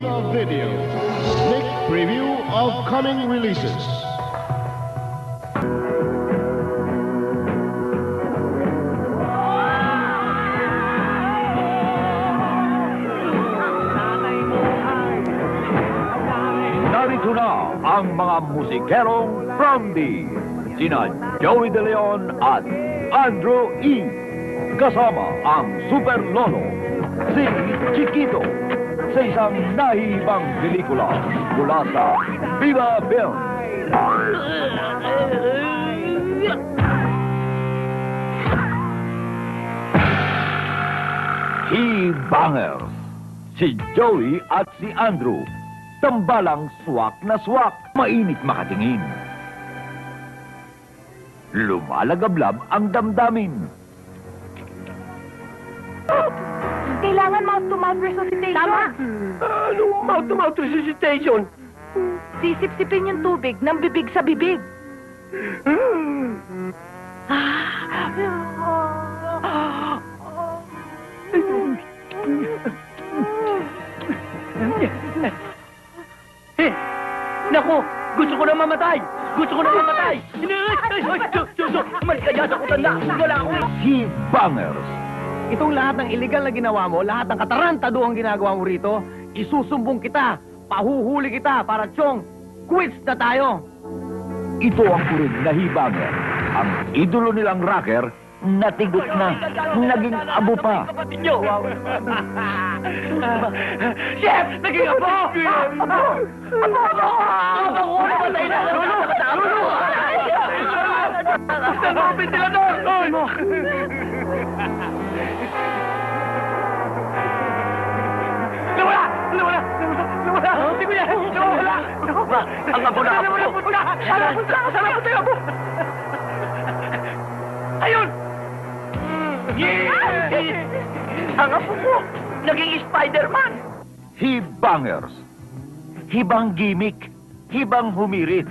Video. Sneak preview of coming releases. Narito na ang mga musikerong from the sina Joey De Leon at Andrew E. Kasama ang Super Lolo, si Chiquito, sa isang nahihibang pelikula mula sa Viva Film. He-Bangers. Si Joey at si Andrew, tambalang swak na swak, mainit makatingin. Lumalagablab ang damdamin. Kailangan mouth-to-mouth resuscitation. Tama. Anong mouth-to-mouth resuscitation? Sisip-sipin yung tubig ng bibig sa bibig. Naku! Gusto ko na mamatay! Gusto ko na mamatay! Maligaya sa kutanda! Wala akong... He-Bangers. Itong lahat ng illegal na ginawa mo, lahat ng katarantaduhang ginagawa mo rito, isusumbong kita, pahuhuli kita para tiyong quits na tayo. Ito ang kurig na He-Banger. Ang idolo nilang rocker, natigot na, naging abo pa. Kapatid niyo! Chef! Naging abo! Abo! Abo! Patay na! Lulu! Lulu! Nagpapit sila doon! Nawala! Nawala! Nawala! Hindi ko yan! Nawala! Ang abo na abo! Saan abo tayo abo? Ayun! Yeah! Ang apo ko, naging Spider-Man! He-Bangers. Hibang gimmick, hibang humirit,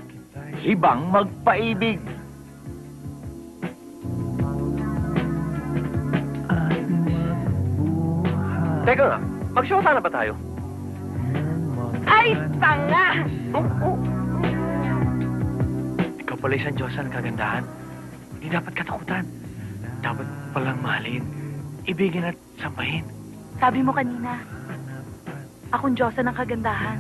hibang magpaibig. Teka nga, mag-shota na ba tayo? Ay, tanga! Ikaw pala isang Diyosa ng kagandahan. Hindi dapat katakutan. Dapat palang mahalin, ibigin at sambahin. Sabi mo kanina, akong Diyosa ng kagandahan.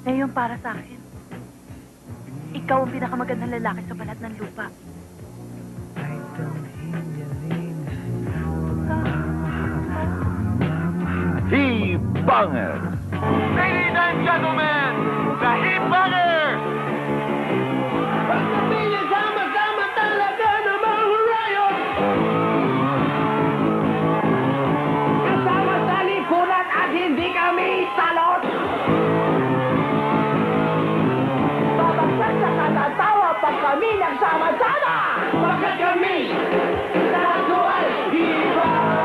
Ngayon para sa akin, ikaw ang pinakamagandang lalaki sa balat ng lupa. He-Bangers. Ladies and gentlemen, the He-Bangers! Sama-sama talaga namang riot! Kasama sa lipunan at hindi kami salot! Babagsak sa katatawa pag kami nagsama-sama! Bakit kami? Tato ay iba!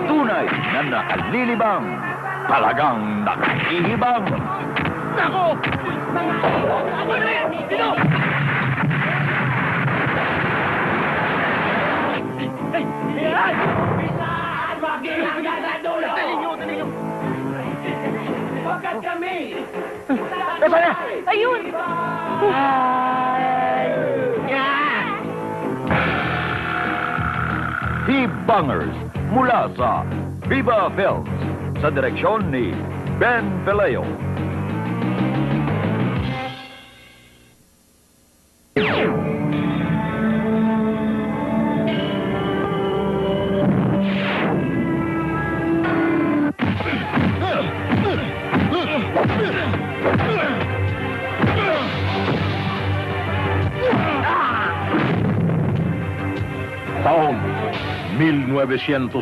Tunay na nakalilibang, talagang nakahihibang. Nako! Bakit kami? Ito na! Ayun! He-Bangers mula sa Viva Films sa direksyon ni Ben Peleo. Taon 1972,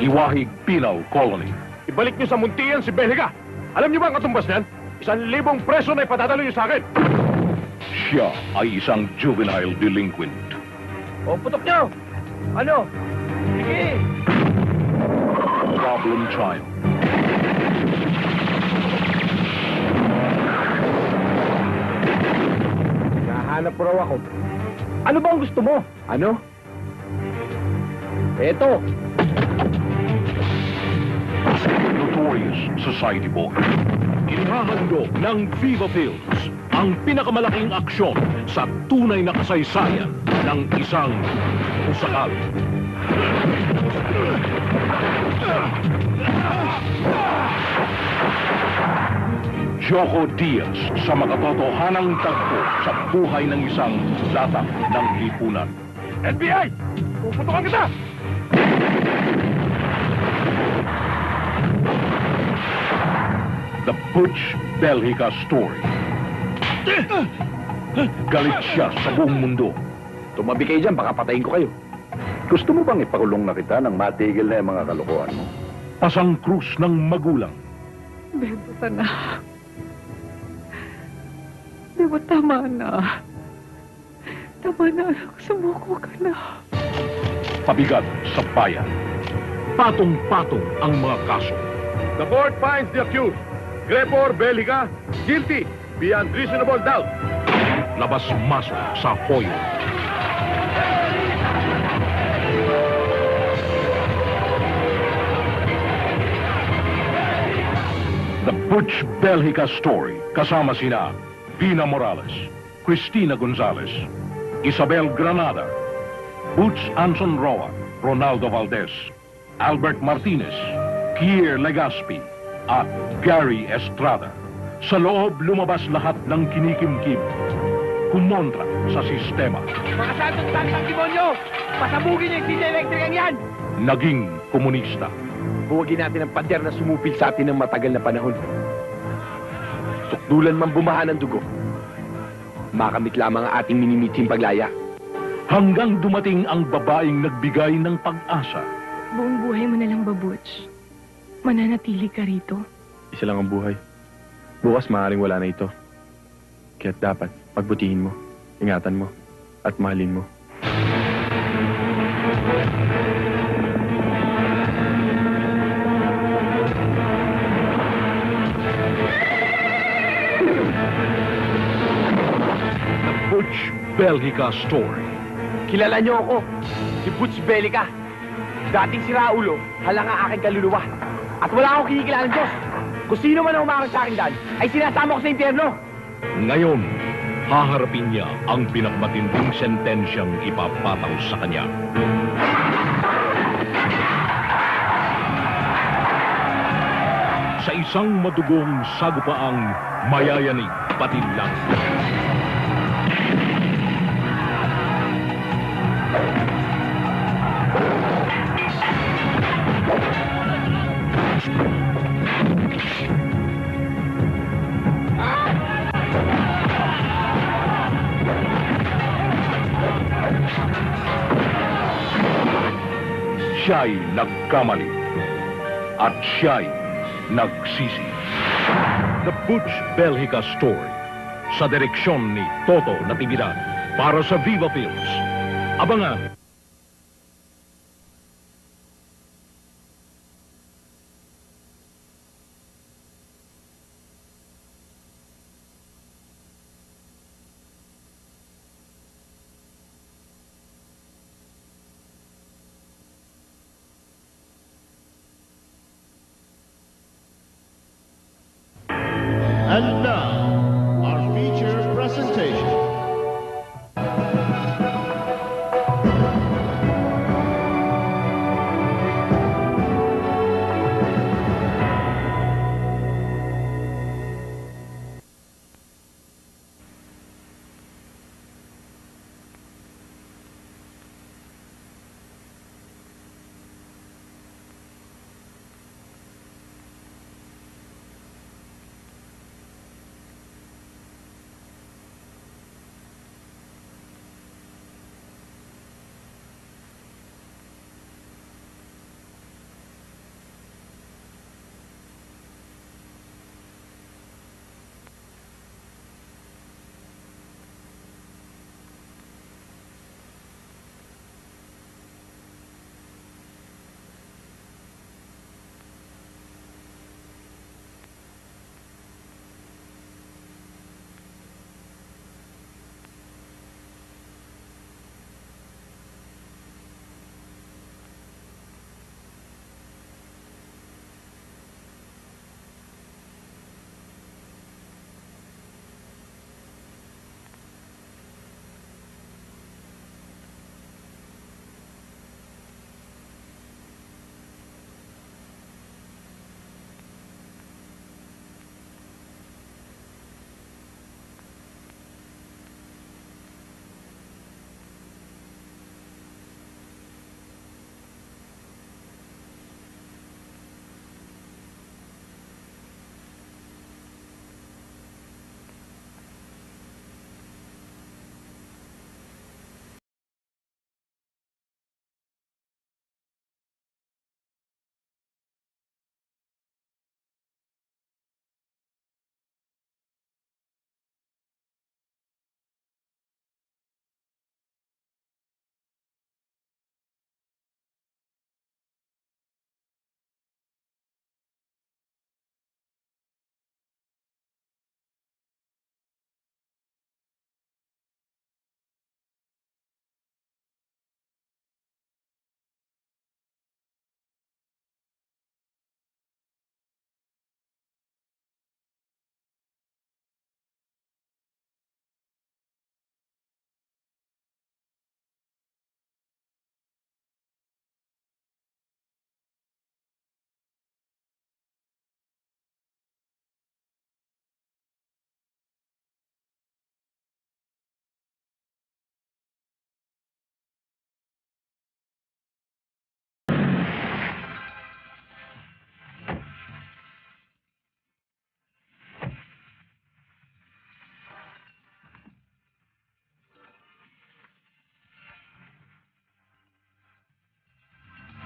Iwahig Penal Colony. Ibalik niyo sa muntiyan si Beliga. Alam niyo ba ang katumbas niyan? 1,000 preso na ipadadalo niyo sa akin. Siya ay isang juvenile delinquent. O, putok nyo! Ano? Sige! Problem child. Nahanap mo raw ako. Ano ba ang gusto mo? Ano? Eto. Notorious Society Boy. Inihahandog ng Viva Films ang pinakamalaking aksyon sa tunay na kasaysayan ng isang pusakal. Joko Diaz sa makatotohanang tagpo sa buhay ng isang latang ng lipunan. NBI! Puputukan kita! The Butch Belhica Story. Galit siya sa buong mundo. Tumabi kayo dyan, baka patayin ko kayo. Gusto mo bang ipakulong na kita nang matigil na yung mga kalokohan mo? Pasang krus ng magulang. Bebo, sana. Bebo, tama na. Tama na, anak. Sumuko ka na. Pabigat sa bayan. Patong-patong ang mga kaso. The court finds the accused, Gregor Bellica, guilty beyond reasonable doubt. Labas-masok sa hoyo. The Butch Belhica Story kasama sina Pina Morales, Cristina Gonzalez, Isabel Granada, Butch Anson Roa, Ronaldo Valdez, Albert Martinez, Kier Legaspi, at Gary Estrada. Sa loob lumabas lahat ng kinikimkim. Kumontra sa sistema. Mga santong tangkang demonyo! Pasabugin niyo yung sila elektrikang yan! Naging komunista. Huwagin natin ang pader na sumupil sa atin ng matagal na panahon. Tukdulan man bumaha ng dugo. Makamit lamang ang ating minimithing paglaya. Hanggang dumating ang babaeng nagbigay ng pag-asa. Buong buhay mo na lang ba, Butch? Mananatili ka rito? Isa lang ang buhay. Bukas maaaring wala na ito. Kaya't dapat pagbutihin mo, ingatan mo, at mahalin mo. The Butch Belhica Story. Kilala niyo ako, si Butch Bellica. Dating si Raulo, halang ang aking kaluluwa. At wala akong kinikilala ng Diyos. Kung sino man ang umakit sa akin dyan, ay sinasama ko sa impyerno. Ngayon, haharapin niya ang pinakamatinding sentensyang ipapataw sa kanya. Sa isang madugong sagupaang mayayanig pati lang. Siya'y nagkamali at siya'y nagsisi. The Butch Belhica Story sa direksyon ni Toto Natividad para sa Viva Films. Abangan! And now, our feature presentation.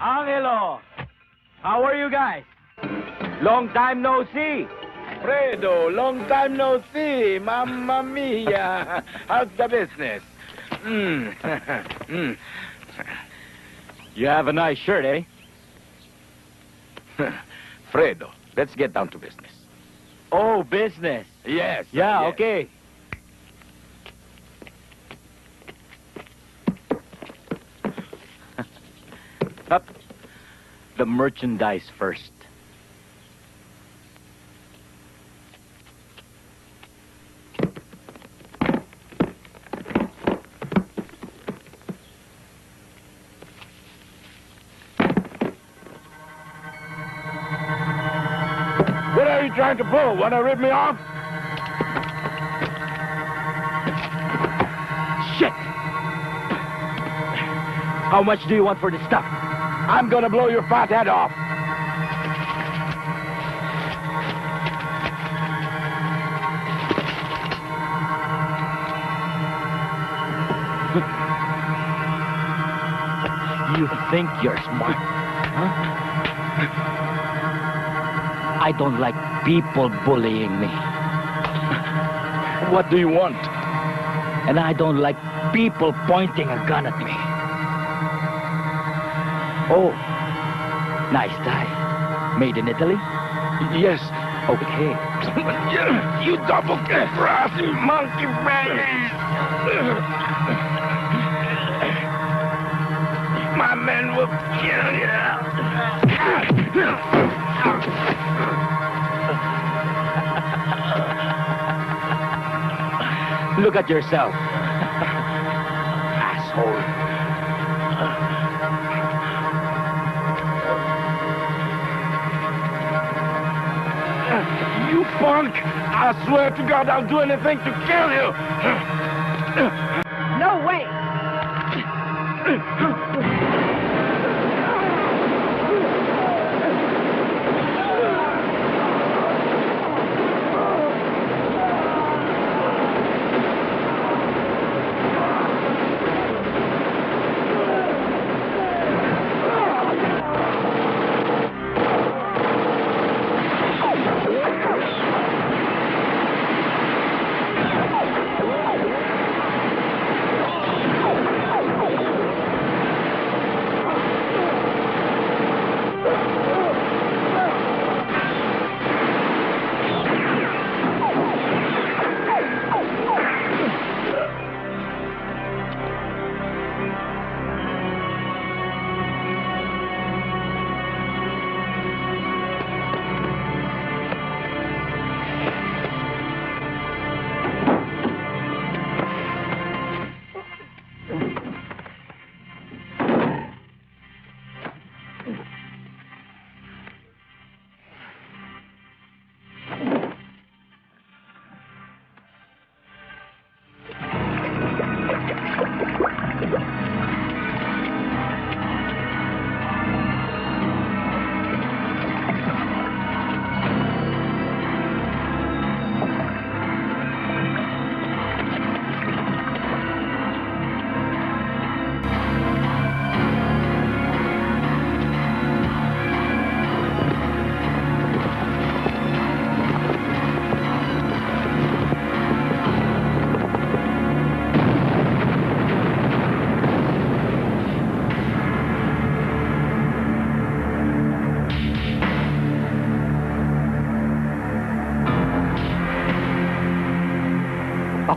Angelo! How are you guys? Long time no see. Fredo, long time no see. Mamma mia. How's the business? You have a nice shirt, eh? Fredo, let's get down to business. Oh, business. Yes. Yeah, yes. okay. Up. The merchandise first. What are you trying to pull? Want to rip me off? Shit! How much do you want for the stuff? I'm gonna blow your fat head off. You think you're smart, huh? I don't like people bullying me. What do you want? And I don't like people pointing a gun at me. Oh, nice tie. Made in Italy? Yes. Okay. You double-brassy monkey face! My men will kill you! Look at yourself. Asshole. You punk! I swear to God I'll do anything to kill you! No way!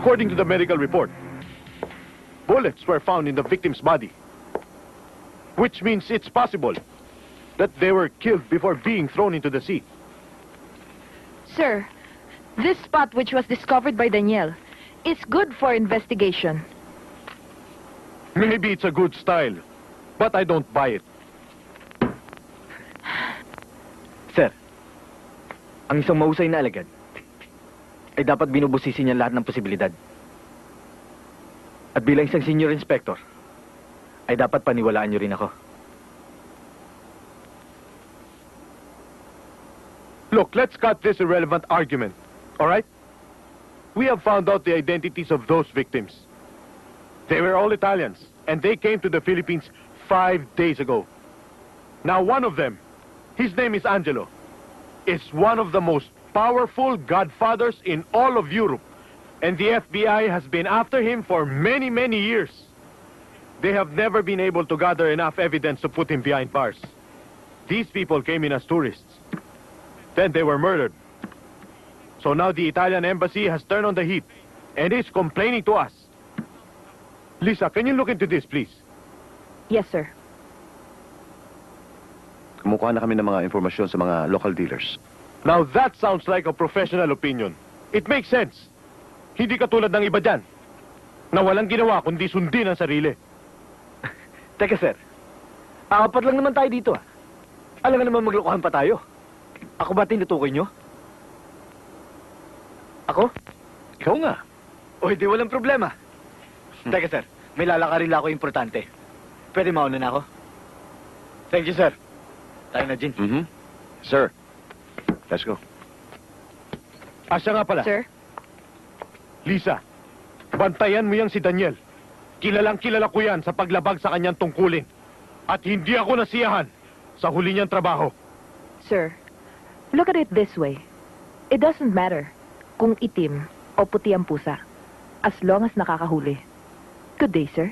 According to the medical report, bullets were found in the victim's body, which means it's possible that they were killed before being thrown into the sea. Sir, this spot which was discovered by Danielle is good for investigation. Maybe it's a good style, but I don't buy it. Sir, ang isang mahusay na alagad ay dapat binubusisi niya lahat ng posibilidad. At bilang isang senior inspector, ay dapat paniwalaan niyo rin ako. Look, let's cut this irrelevant argument, all right? We have found out the identities of those victims. They were all Italians, and they came to the Philippines 5 days ago. Now, one of them, his name is Angelo, is one of the most powerful godfathers in all of Europe. And the FBI has been after him for many, many years. They have never been able to gather enough evidence to put him behind bars. These people came in as tourists. Then they were murdered. So now the Italian embassy has turned on the heat and is complaining to us. Lisa, can you look into this, please? Yes, sir. Kumukuha na kami ng mga informasyon sa mga local dealers. Now that sounds like a professional opinion. It makes sense. Hindi katulad ng iba dyan, na walang ginawa kundi sundin ang sarili. Teka, sir. Apat lang naman tayo dito, ah. Alam nga naman maglokohan pa tayo. Ako ba tinutukoy nyo? Ako? Ikaw nga. O, hindi, walang problema. Teka, sir. May lalakarin lang ako importante. Pwede mauna na ako? Thank you, sir. Tayo na, Jin. Sir, let's go. Asya nga pala. Sir? Lisa, bantayan mo yang si Daniel. Kilalang kilala ko yan sa paglabag sa kanyang tungkulin. At hindi ako nasiyahan sa huli niyang trabaho. Sir, look at it this way. It doesn't matter kung itim o puti ang pusa as long as nakakahuli. Good day, sir.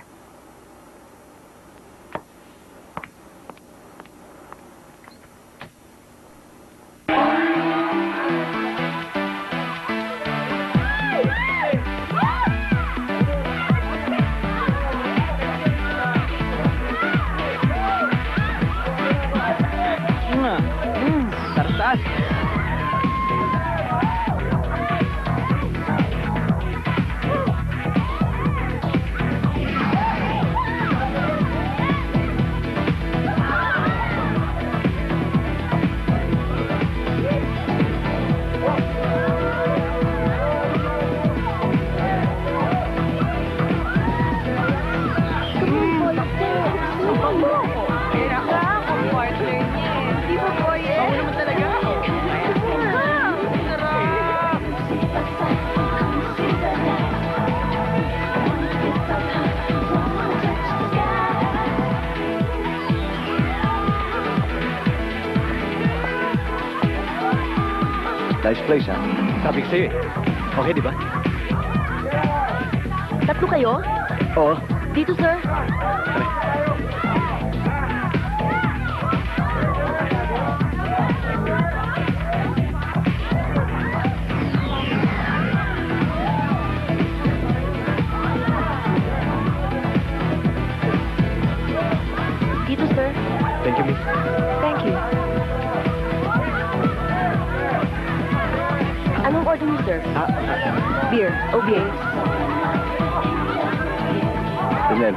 Tartas. Nice place, ha? Sabi ko sa'yo eh. Okay, di ba? Tatlo kayo? Oo. Dito, sir. Dito, sir. Thank you, miss. Thank you. Anong order niyo, sir? Beer. Okay. Daniel,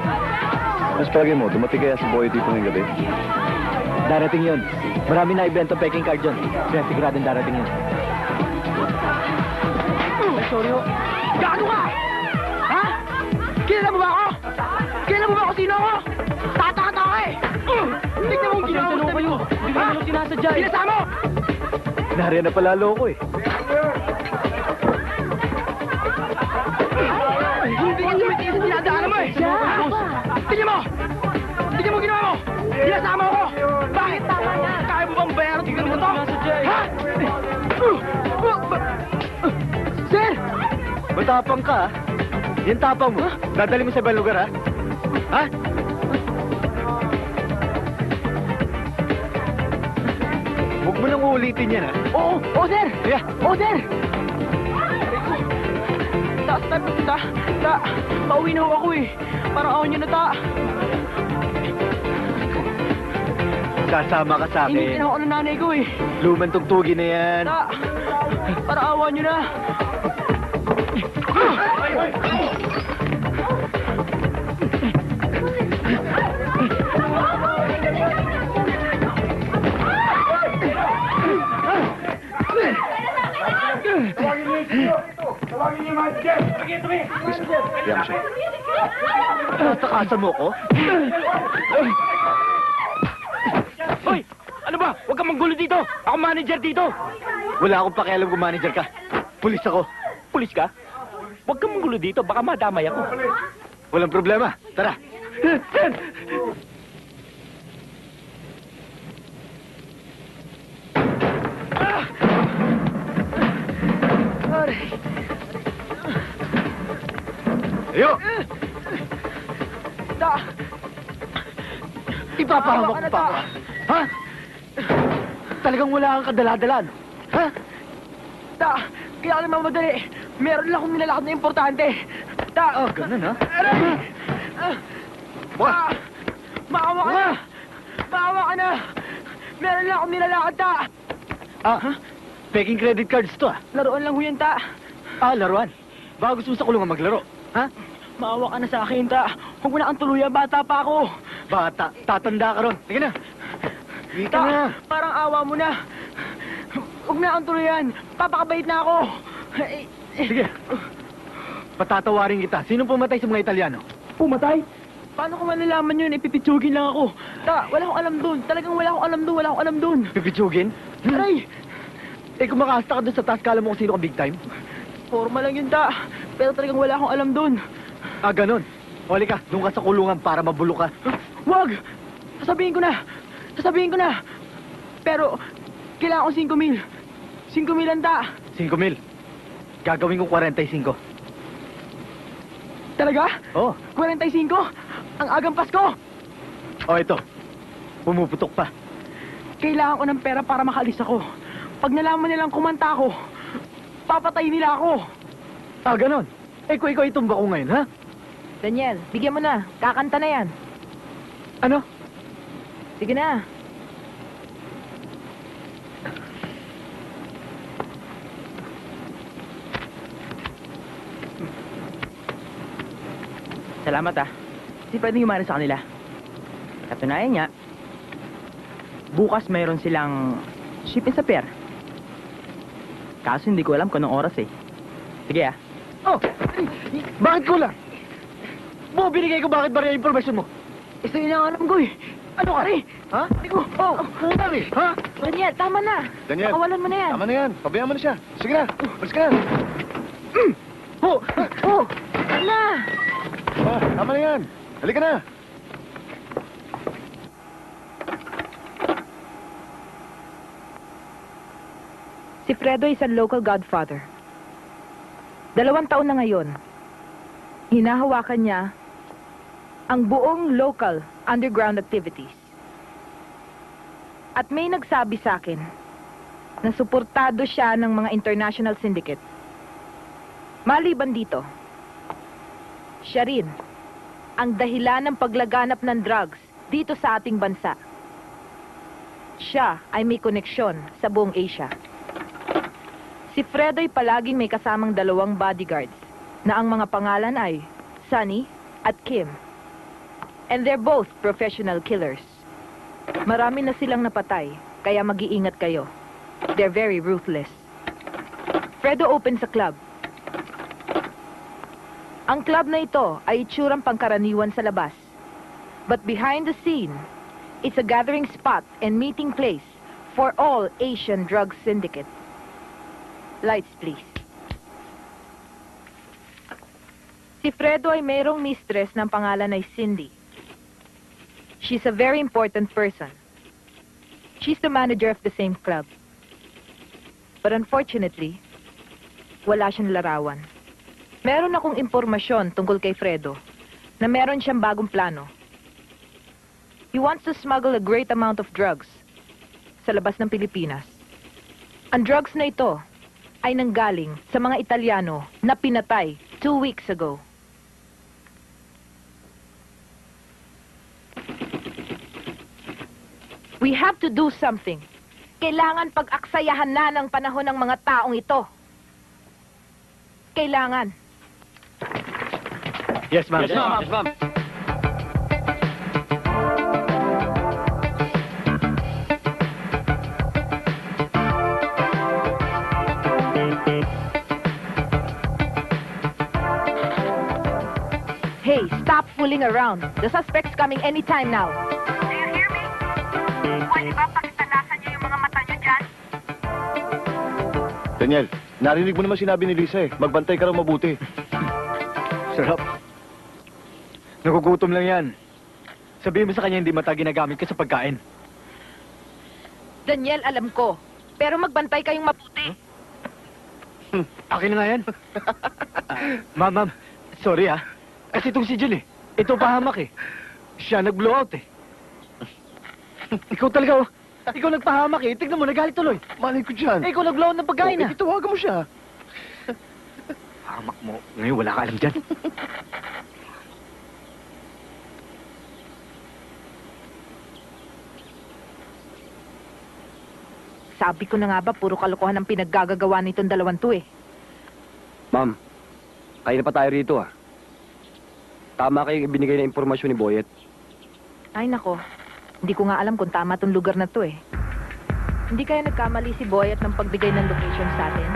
mas palagay mo, dumating kaya si Boy dito ngayong gabi? Darating yun. Marami na ibentong peking card yun. Kaya siguradong darating yun. Sorry ho. Gaano ka? Ha? Kilala mo ba ako? Kilala mo ba ako sino ako? Tatakata ako eh! Tignan mo ang ginawa mo sa tabi ko. Hindi mo naman sinasadya eh. Binasa mo! Nariyan na pala loko eh. Hindi ka tumitiis sa dinadaanan mo eh! Tignan mo! Tignan mo ginawa mo! Binasama ako! Bakit? Kaya mo bang bayaran tignan mo to? Ha? Sir! Matapang ka, ha? Yan tapang mo. Dadali mo sa ibang lugar, ha? Ha? Huwag mo nang uulitin yan, ha? Oo! Oo, sir! Yeah. Oo, sir! Pauwi na ako eh. Parang ako nyo na ta. Kasama ka sa akin. Initin ako ng nanay ko eh. Lumang tugtugin na yan. Ta, parang awa nyo na. Kaya mo siya. Takasan mo ko? Hoy! Ano ba? Huwag kang manggulo dito! Ako manager dito! Wala akong pakialam kung manager ka. Pulis ako. Pulis ka? Huwag kang manggulo dito. Baka madamay ako. Walang problema. Tara. Ipapahamak mo pa ako. Ha? Talagang wala kang kadala-dalan. Ha? Kaya ka naman madali. Meron lang akong nilalakad na importante. Ganun ha? What? Maawa ka na! Maawa ka na! Meron lang akong nilalakad, Peking credit cards to, Laruan lang ho yan, laruan? Baka gusto mo sa kulungan maglaro, ha? Maawa ka na sa akin, Huwag mo na kang tuluyan, bata pa ako. Bata? Tatanda ka ron. Sige na. Sige na. Parang awa mo na. Huwag na kang tuluyan. Papakabait na ako. Sige. Patatawarin kita. Sino pumatay sa mga Italiano? Pumatay? Paano ko malalaman yun? Ipipitsugin lang ako. Wala akong alam dun. Talagang wala akong alam dun. Pipitsugin? Aray! Kung makasta ka dun sa taas, kala mo kung sino ka big time? Forma lang yun, Pero talagang wala akong alam dun. Ganon. Huli ka, doon ka sa kulungan para mabulok ka. Wag! Sasabihin ko na. Pero, kailangan ko 5,000. 5,000 lang, 5,000? Gagawin ko 45. Talaga? Oo. 45? Ang agang Pasko? Ito. Pumuputok pa. Kailangan ko ng pera para makalis ako. Pag nalaman nilang kumanta ako, papatay nila ako. Ganon. Kung ikaw itumba ko ngayon, ha? Daniel, bigyan mo na. Kakanta na yan. Ano? Sige na. Salamat, Hindi pwedeng humana sa kanila. Katunayan niya, bukas mayroon silang ship sa pier. Kaso hindi ko alam kung anong oras Sige, bakit ko lang? Binigay ko bakit ba rin yung informasyon mo? Isa yun ang alam ko Ano ka rin? Ha? Hindi ko. Puta ha? Daniel, tama na. Daniel. Pakawalan mo na yan. Tama na yan. Pabayaan mo na siya. Sige na. Balis ka na. Ala! Tama na yan. Halika na. Si Fredo is ang local godfather. 2 taon na ngayon. Hinahawakan niya ang buong local underground activities. At may nagsabi sa akin na suportado siya ng mga international syndicate. Maliban dito, siya rin ang dahilan ng paglaganap ng drugs dito sa ating bansa. Siya ay may koneksyon sa buong Asia. Si Fredo'y palaging may kasamang 2 bodyguards na ang mga pangalan ay Sunny at Kim. And they're both professional killers. Marami na silang napatay, kaya mag-iingat kayo. They're very ruthless. Fredo opens a club. Ang club na ito ay itsurang pangkaraniwan sa labas. But behind the scene, it's a gathering spot and meeting place for all Asian drug syndicates. Lights, please. Si Fredo ay mayroong mistress ng pangalan ay Cindy. She's a very important person. She's the manager of the same club. But unfortunately, wala siyang larawan. Meron akong impormasyon tungkol kay Fredo na meron siyang bagong plano. He wants to smuggle a great amount of drugs sa labas ng Pilipinas. Ang drugs na ito ay nanggaling sa mga Italiano na pinatay 2 weeks ago. We have to do something. Kailangan pag-aksayahan na ng panahon ng mga taong ito. Kailangan. Yes, ma'am. Yes, ma'am. Yes, ma'am. Hey, stop fooling around. The suspect's coming anytime now. Do you hear me? Pwede ba pagtanasan niyo yung mga mata niyo dyan? Daniel, narinig mo naman sinabi ni Lisa Magbantay ka raw mabuti. Sarap. Nagugutom lang yan. Sabihin mo sa kanya hindi mata ginagamit ka sa pagkain. Daniel, alam ko. Pero magbantay kayong mabuti. Akin na nga yan. Ma'am. Sorry Kasi itong si Jill ito pahamak Siya nag-blow out Ikaw talaga, oh. Ikaw nagpahamak eh. Tignan mo, nagalit tuloy. Malay ko dyan. Eh, ikaw naglawan ng pagkain ah. Tawagan mo siya. Hamak mo. Ngayon, wala ka alam dyan. Sabi ko na nga ba, puro kalokohan ang pinaggagawa nitong dalawan to eh. Ma'am, kayo na pa tayo rito ah. Tama kayong ibinigay na impormasyon ni Boyet. Ay nako, hindi ko nga alam kung tama tong lugar na to eh. Hindi kaya nagkamali si Boyet ng pagbigay ng location sa atin?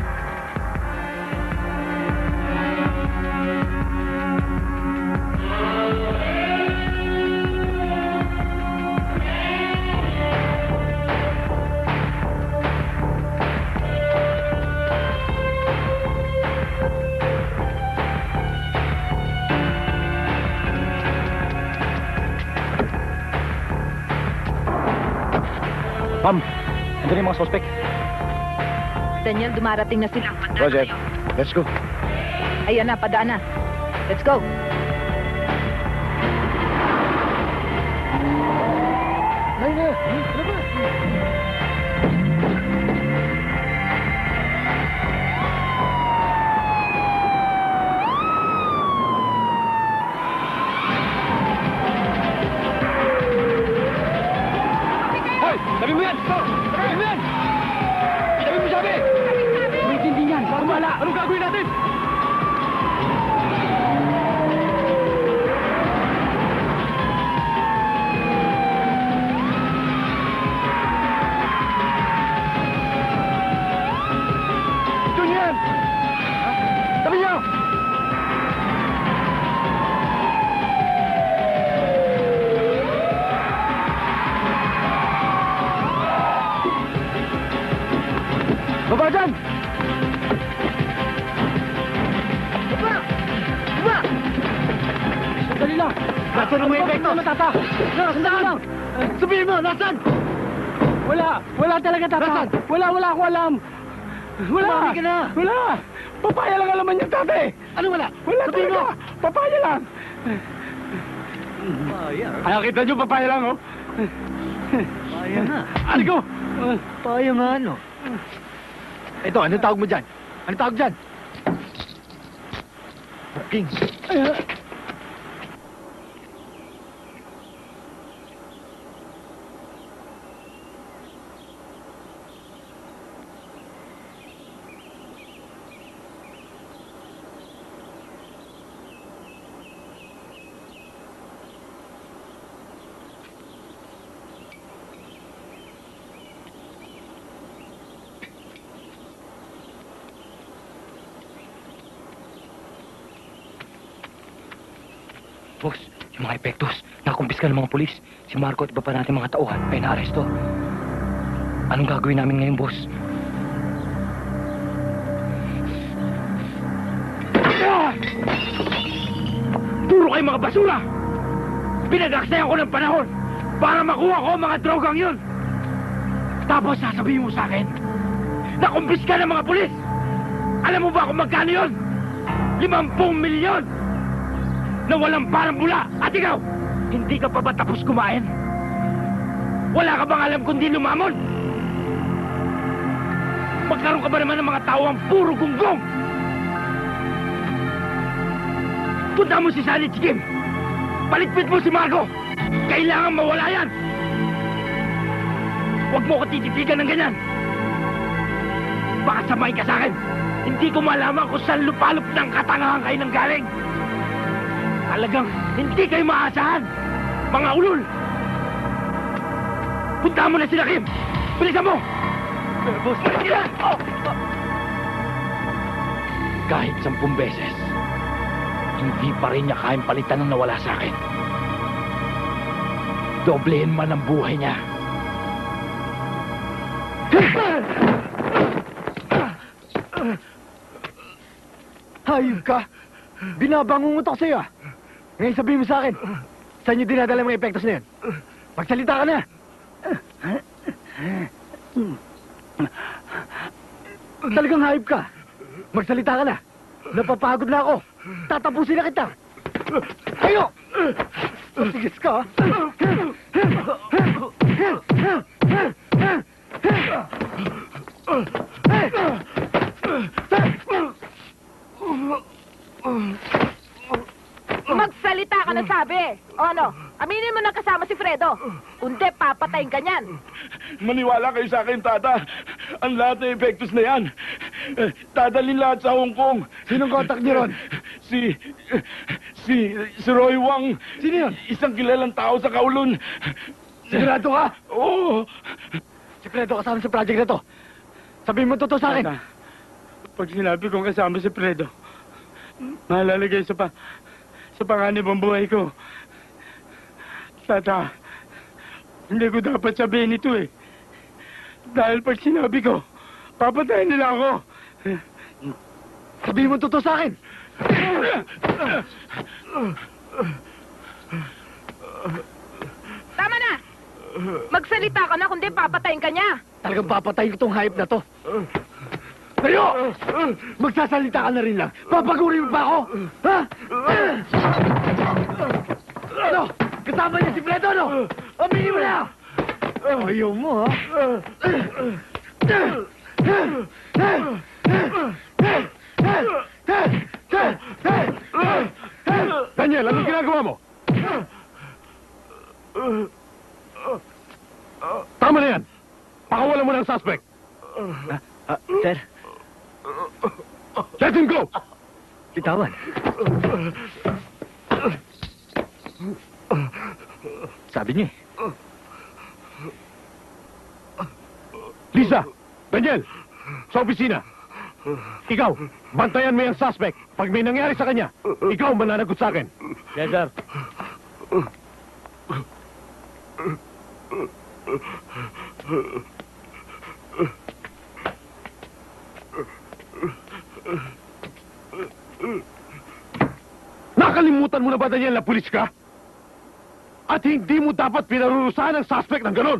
Ma'am, andun yung mga suspect. Daniel, dumarating na sila. Roger, let's go. Ayan na, padaan na. Let's go. Ay na, ano ba? Hoy! Sabi mo yan! Sabi mo yan! Sabi mo sabi! May tindi yan! Kumala! Anong gagawin natin? Ito yan! Sabi niyo! Baba dyan! Baba! Baba! Sandali lang! Nasaan ang mga epekto? Tata! Sandali lang! Sabihin mo, nasaan? Wala talaga, Tata! Nasaan? Wala ako alam! Wala! Sumami ka na! Wala! Papaya lang alaman niya, Tate! Ano wala? Wala talaga! Papaya lang! Ay, nakita niyo, papaya lang, oh! Papaya na! Ano ko? Papaya nga, ano? Ito, anong tawag mo dyan? Anong tawag dyan? Booking. Boss, yung mga epektos, nakumpiska ng mga pulis. Si Marco at iba pa natin mga tauhan ay naaresto. Anong gagawin namin ngayon, boss? Puro kayo mga basura! Pinag-aksayan ko ng panahon para makuha ko ang mga drogang yun! Tapos sasabihin mo sa akin, nakumpiska ng mga pulis! Alam mo ba kung magkano yun? 50 milyon! Na walang parang bula! At ikaw, hindi ka pa ba tapos kumain? Wala ka bang alam kundi lumamon? Magkaroon ka ba naman ng mga tao ang puro gunggong? Punta mo si Sally Chikim! Palitpit mo si Marco! Kailangan mawala yan! Huwag mo ko tititigan ng ganyan! Baka samahin ka sa akin! Hindi ko malaman kung saan lupalop ng katangahan kayo nang galing! Talagang hindi kayo maasahan! Mga ulol! Punta mo na sila, Kim! Bilisan mo! Boss! Kahit 10 beses, hindi pa rin niya kayang palitan ng nawala sa akin. Doblehin man ang buhay niya. Hayop ka! Binabangungot ako sa'yo, ah! Ngayon sabihin mo sa akin, saan niyo dinadala mga epektos na yan? Magsalita ka na! Talagang hayop ka! Magsalita ka na! Napapagod na ako! Tatapusin na kita! Tayo! Matigas ka, ah! O ano? Aminin mo na kasama si Fredo. Kundi, papatayin ka niyan. Maniwala kayo sa akin, Tata. Ang lahat ng epektos na yan, dadalhin lahat sa Hong Kong. Sinong kontak niyo ron? Si Roy Wang. Sino yun? Isang kilalang tao sa Kowloon. Sigurado ka? Oo. Si Fredo kasama sa project na to. Sabihin mo totoo sa akin. Tata, pag sinabi kong kasama si Fredo, malalagay sa panganib ang buhay ko. Tata, hindi ko dapat sabihin ito eh. Dahil pag sinabi ko, papatayin nila ako. Sabihin mo totoo sa akin. Tama na! Magsalita ka na, kundi papatayin ka niya. Talagang papatayin ko tong hayop na to. Tayo! Magsasalita ka na rin lang. Papagurin mo pa ako? Ha? Ano? Kasama niya si Fredo, no? Aminin mo na! Ayaw mo, ha? Daniel, anong ginagawa mo? Tama na yan. Pakawalan mo ng suspect. Sir, Let him go! bitawan. Sabi niya Lisa! Daniel! Sa opisina! Ikaw, bantayan mo yung suspect. Pag may nangyari sa kanya, ikaw mananagot sa akin. Yes, sir. Nakalimutan mo na ba, Daniel, na pulis ka? At hindi mo dapat pinarurusahan ang suspect ng ganon.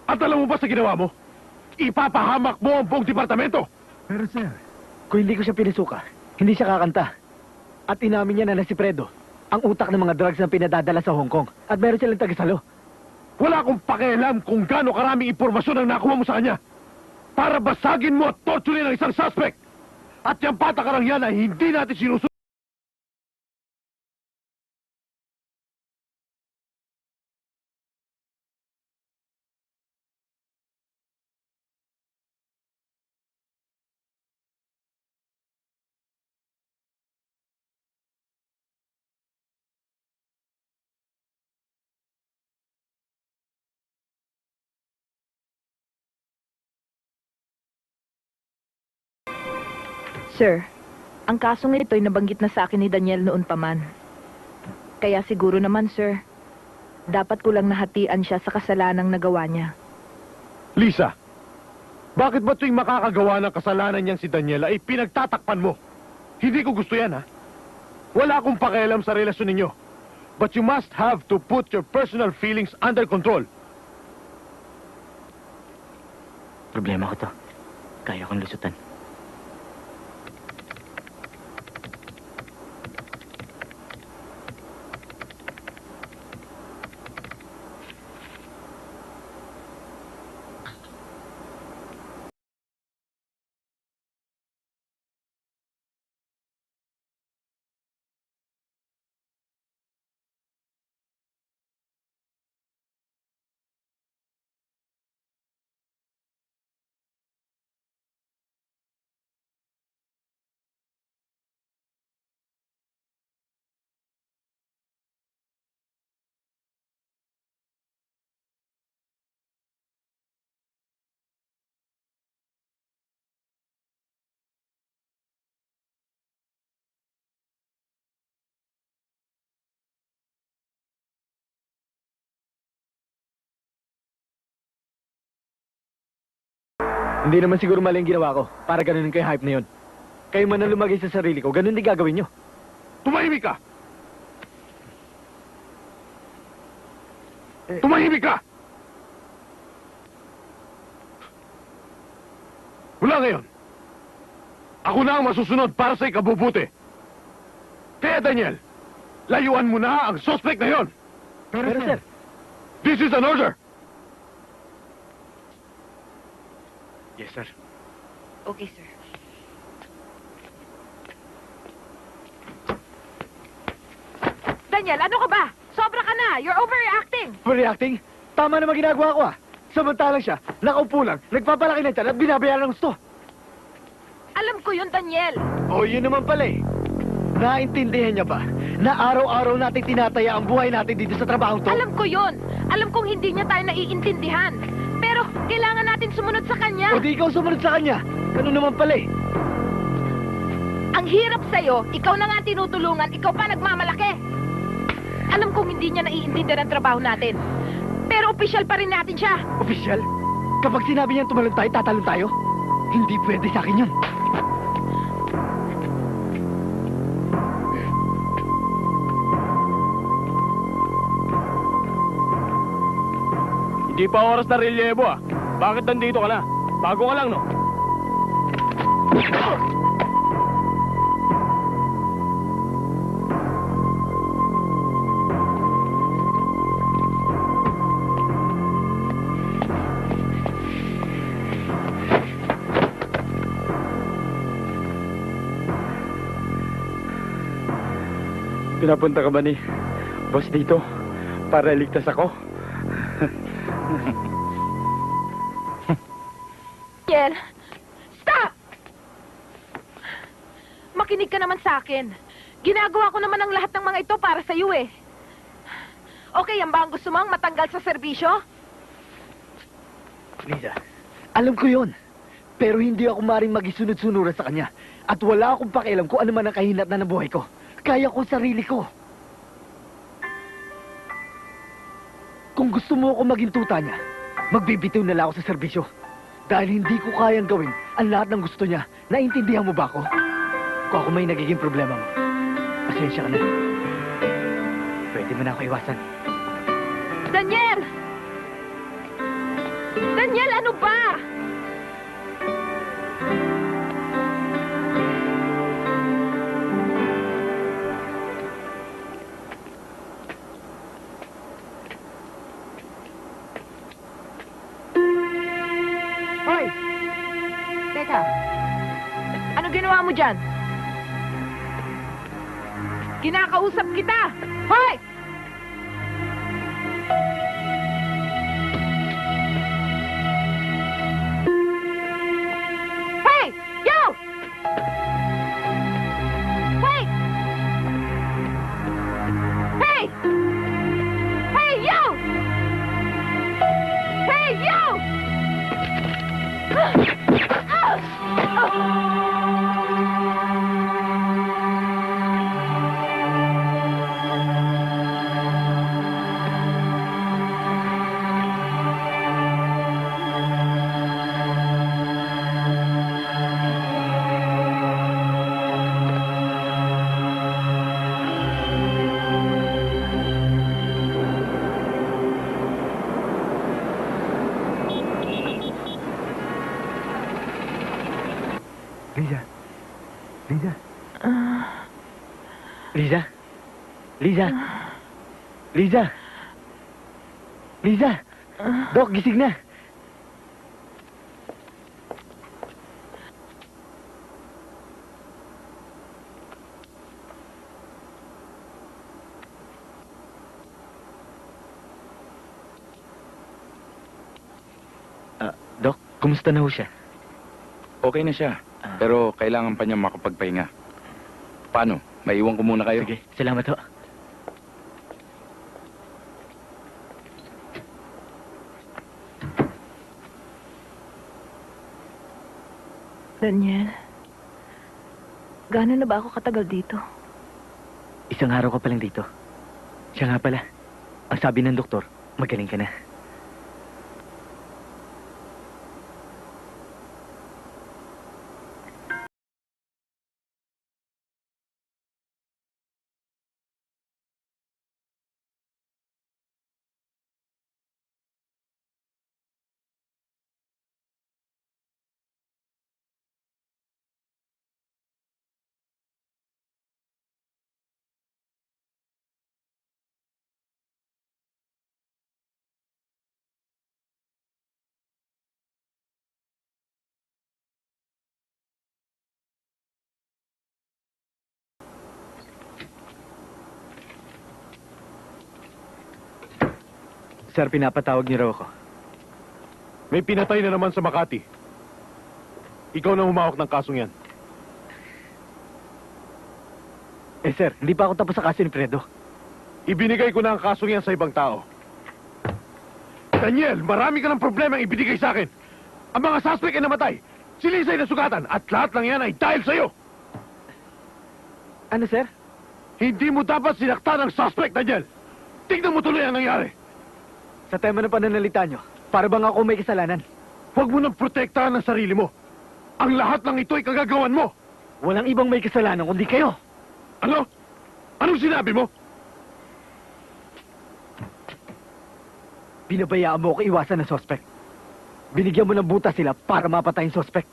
At alam mo ba sa ginawa mo? Ipapahamak mo ang buong departamento. Pero sir, kung hindi ko siya pinasuka, hindi siya kakanta. At inamin niya na si Fredo ang utak ng mga drugs na pinadadala sa Hong Kong. At meron silang tagasalo. Wala akong pakialam kung gaano karaming impormasyon ang nakuha mo sa kanya. Para basagin mo at torturin ang isang suspect. At yung patakarang yan ay hindi natin sinusunod. Sir, ang kasong ito'y nabanggit na sa akin ni Daniel noon pa man. Kaya siguro naman, sir, dapat ko lang nahatian siya sa kasalanang nagawa niya. Lisa, bakit ba tuwing makakagawa ng kasalanan niyang si Daniela ay pinagtatakpan mo? Hindi ko gusto yan, ha? Wala akong pakialam sa relasyon ninyo. But you must have to put your personal feelings under control. Problema ko to. Kaya kong lusutan. Hindi naman siguro mali ang ginawa ko para ganunin kayo hype na yun. Kayo man ang lumagay sa sarili ko, ganun din gagawin nyo. Tumahimik ka! Tumahimik ka! Mula ngayon, ako na ang masusunod para sa ikabubuti. Kaya Daniel, layuan mo na ang suspect na yon. Pero sir, This is an order. yes sir. Okay, sir. Daniel, ano ka ba? Sobra ka na. You're overreacting. Overreacting? Tama naman ginagawa ko Samantalang siya, nakaupo lang, nagpapalaki ng tiyan at binabayaran ng gusto. Alam ko yun, Daniel. O yun naman pala Naintindihan niya ba na araw-araw natin tinataya ang buhay natin dito sa trabaho to? Alam ko yun. Alam kong hindi niya tayo naiintindihan. Pero kailangan natin sumunod sa kanya. O di ikaw sumunod sa kanya. Ganun naman pala Ang hirap sa'yo, ikaw na nga tinutulungan, ikaw pa nagmamalaki. Alam kong hindi niya naiintindihan ang trabaho natin. Pero opisyal pa rin natin siya. Opisyal? Kapag sinabi niyang tumalon tayo, tatalon tayo? Hindi pwede sa akin yun. Hindi pa oras na relyevo Bakit nandito ka na? Bago ka lang, no? Pinapunta ka ba ni boss dito para iligtas ako? Daniel, stop! Makinig ka naman sa akin. Ginagawa ko naman ang lahat ng mga ito para sa iyo Okay, yan ba ang gusto mong matanggal sa serbisyo? Lisa, alam ko yon. Pero hindi ako maring magisunod-sunuran sa kanya. At wala akong pakialam kung ano man ang kahinatnan ng buhay ko. Kaya ko sarili ko. Kung gusto mo ako maging tuta niya, magbibitiw na lang ako sa serbisyo. Dahil hindi ko kayang gawin ang lahat ng gusto niya. Naintindihan mo ba ako? Kung ako may nagiging problema mo, pasensya ka na. Pwede mo na ako iwasan. Daniel! Daniel, ano ba? Hoy! Teka. Ano ginawa mo dyan? Kinakausap kita! Hoy! Hey! You! Wait! Hey! Hey, you! Hey, you! Lisa. Lisa. Lisa. Lisa. Lisa. Lisa. Dok, gising na. Dok, kumusta na ho siya? Okay na siya. Pero kailangan pa niya makapagpahinga. Paano? Maiwan ko muna kayo? Sige, salamat ho. Daniel, gaano na ba ako katagal dito? Isang araw ka pa lang dito. Siya nga pala, ang sabi ng doktor, magaling ka na. Sir, pinapatawag niyo raw ako. May pinatay na naman sa Makati. Ikaw na humawak ng kasong yan. Eh, sir, hindi pa ako tapos sa kaso ni Fredo. Ibinigay ko na ang kasong yan sa ibang tao. Daniel, marami ka ng problema ang ibinigay sa akin. Ang mga suspect ay namatay. Si Lisa ay nasugatan. At lahat ng yan ay dahil sa'yo. Ano, sir? Hindi mo dapat sinaktan ang suspect, Daniel. Tignan mo tuloy ang nangyari. Sa tema ng pananalita nyo, para bang ako may kasalanan? Huwag mo nang protektahan ang sarili mo. Ang lahat ng ito ay kagagawan mo. Walang ibang may kasalanan kundi kayo. Ano? Anong sinabi mo? Binabayaan mo ako iwasan ng suspect. Binigyan mo ng buta sila para mapatay yung suspect.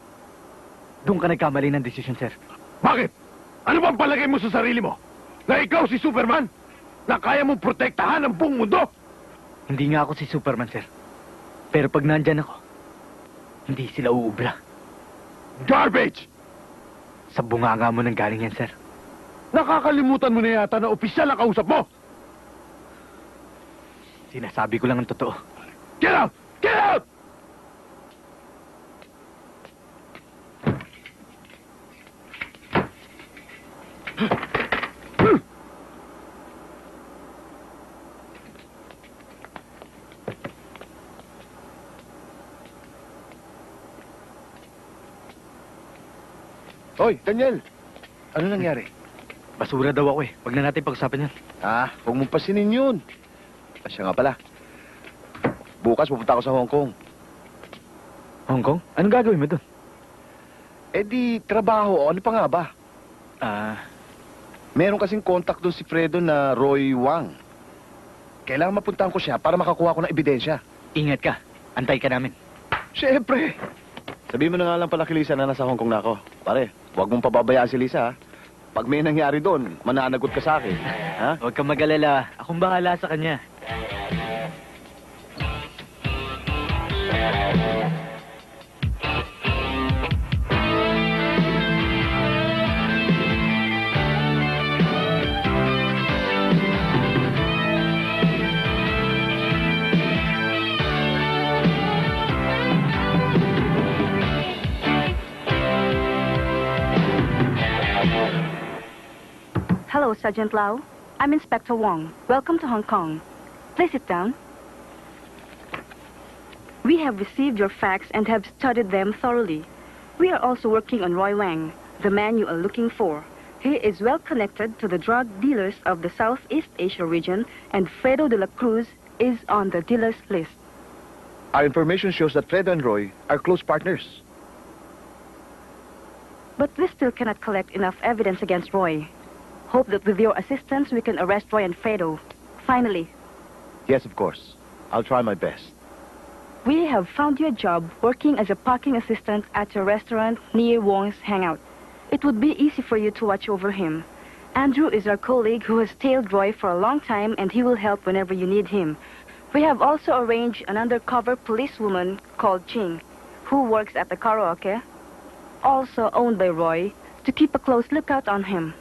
Doon ka nagkamali ng desisyon, sir. Bakit? Ano bang palagay mo sa sarili mo? Na ikaw si Superman? Na kaya mong protektahan ang buong mundo? Hindi nga ako si Superman, sir. Pero pag nandyan ako, hindi sila uubra. Garbage! Sa bunganga mo nang galing yan, sir. Nakakalimutan mo na yata na opisyal ang kausap mo. Sinasabi ko lang ang totoo. Get out! Get out! Hoy, Daniel! Ano nangyari? Basura daw ako eh. Huwag na natin pag-usapan yan. Huwag mong pasinin yun. Siya nga pala. Bukas pupunta ako sa Hong Kong. Hong Kong? Anong gagawin mo doon? Eh di, trabaho. Ano pa nga ba? Meron kasing contact doon si Fredo na Roy Wang. Kailangan mapuntahan ko siya para makakuha ko ng ebidensya. Ingat ka. Antay ka namin. Siyempre. Sabihin mo na nga lang pala kay Lisa na nasa Hong Kong na ako. Pare, huwag mong pababayaan si Lisa, ha? Pag may nangyari doon, mananagot ka sa akin. Ha? Huwag kang mag-alala. Akong bahala sa kanya. Hello, Sergeant Lau. I'm Inspector Wong. Welcome to Hong Kong. Please sit down. We have received your facts and have studied them thoroughly. We are also working on Roy Wang, the man you are looking for. He is well connected to the drug dealers of the Southeast Asia region, and Fredo de la Cruz is on the dealers list. Our information shows that Fredo and Roy are close partners. But we still cannot collect enough evidence against Roy. Hope that with your assistance, we can arrest Roy and Fredo. Finally, Yes, of course. I'll try my best. we have found you a job working as a parking assistant at a restaurant near Wong's hangout. It would be easy for you to watch over him. Andrew is our colleague who has tailed Roy for a long time, and he will help whenever you need him. We have also arranged an undercover policewoman called Ching, who works at the karaoke, also owned by Roy, to keep a close lookout on him.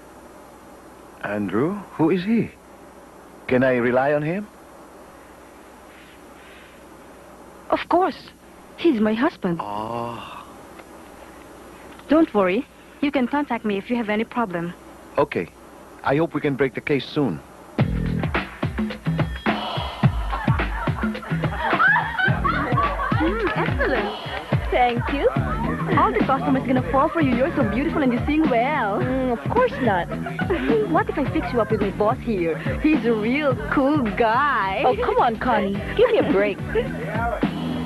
Andrew? Who is he? Can I rely on him? Of course. He's my husband. Oh. Don't worry. You can contact me if you have any problem. Okay. I hope we can break the case soon. Excellent. Thank you. All the customers gonna fall for you. You're so beautiful and you sing well. Of course not. What if I fix you up with my boss here? He's a real cool guy. Oh, come on, Connie. Give me a break.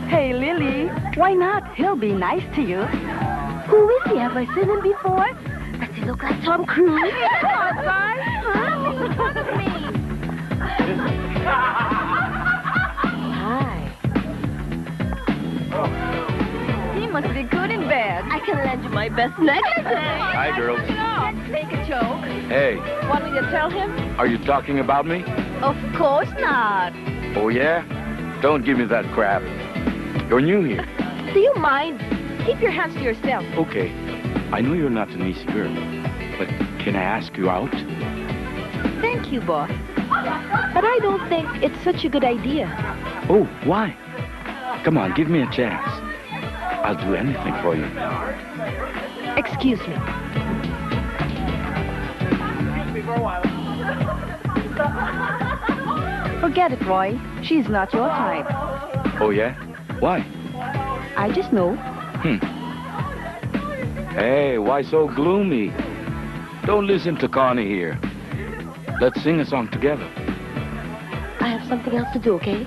Hey, Lily. Why not? He'll be nice to you. Who is he? Have I seen him before? Does he look like Tom Cruise? Come on, guys. Huh? Make fun of me. Hi. He must be good in bed. I can lend you my best necklace. Hi, girls. Let's take a joke. Hey, Want me to tell him? are you talking about me? Of course not. Oh, yeah? Don't give me that crap. You're new here. Do you mind? Keep your hands to yourself. Okay. I know you're not an easy girl, but can I ask you out? Thank you, boss. But I don't think it's such a good idea. Oh, why? Come on, give me a chance. I'll do anything for you. Excuse me. Forget it, Roy. She's not your type. Oh, yeah? Why? I just know. Hey, why so gloomy? Don't listen to Connie here. Let's sing a song together. I have something else to do, okay?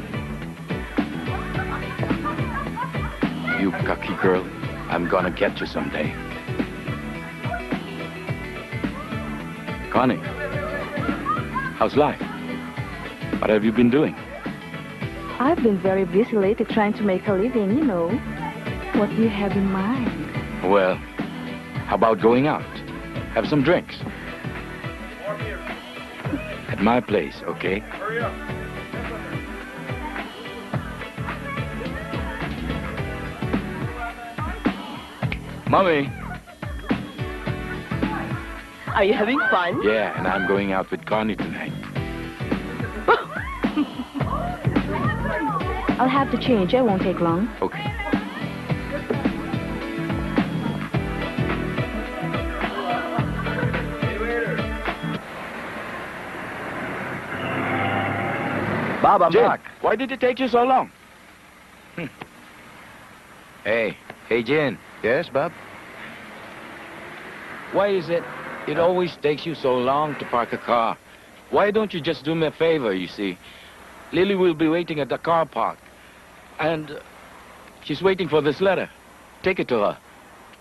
You cocky girl, I'm gonna get you someday. Connie, how's life? What have you been doing? I've been very busy lately trying to make a living, you know. What do you have in mind? Well, how about going out? Have some drinks. At my place, okay? Hurry up. Mommy! Are you having fun? Yeah, and I'm going out with Connie tonight. I'll have to change. It won't take long. Okay. Bob, I'm Jin, back. why did it take you so long? Hey, Jin. Yes, Bob? Why is it always takes you so long to park a car? Why don't you just do me a favor, you see? Lily will be waiting at the car park. And she's waiting for this letter. Take it to her.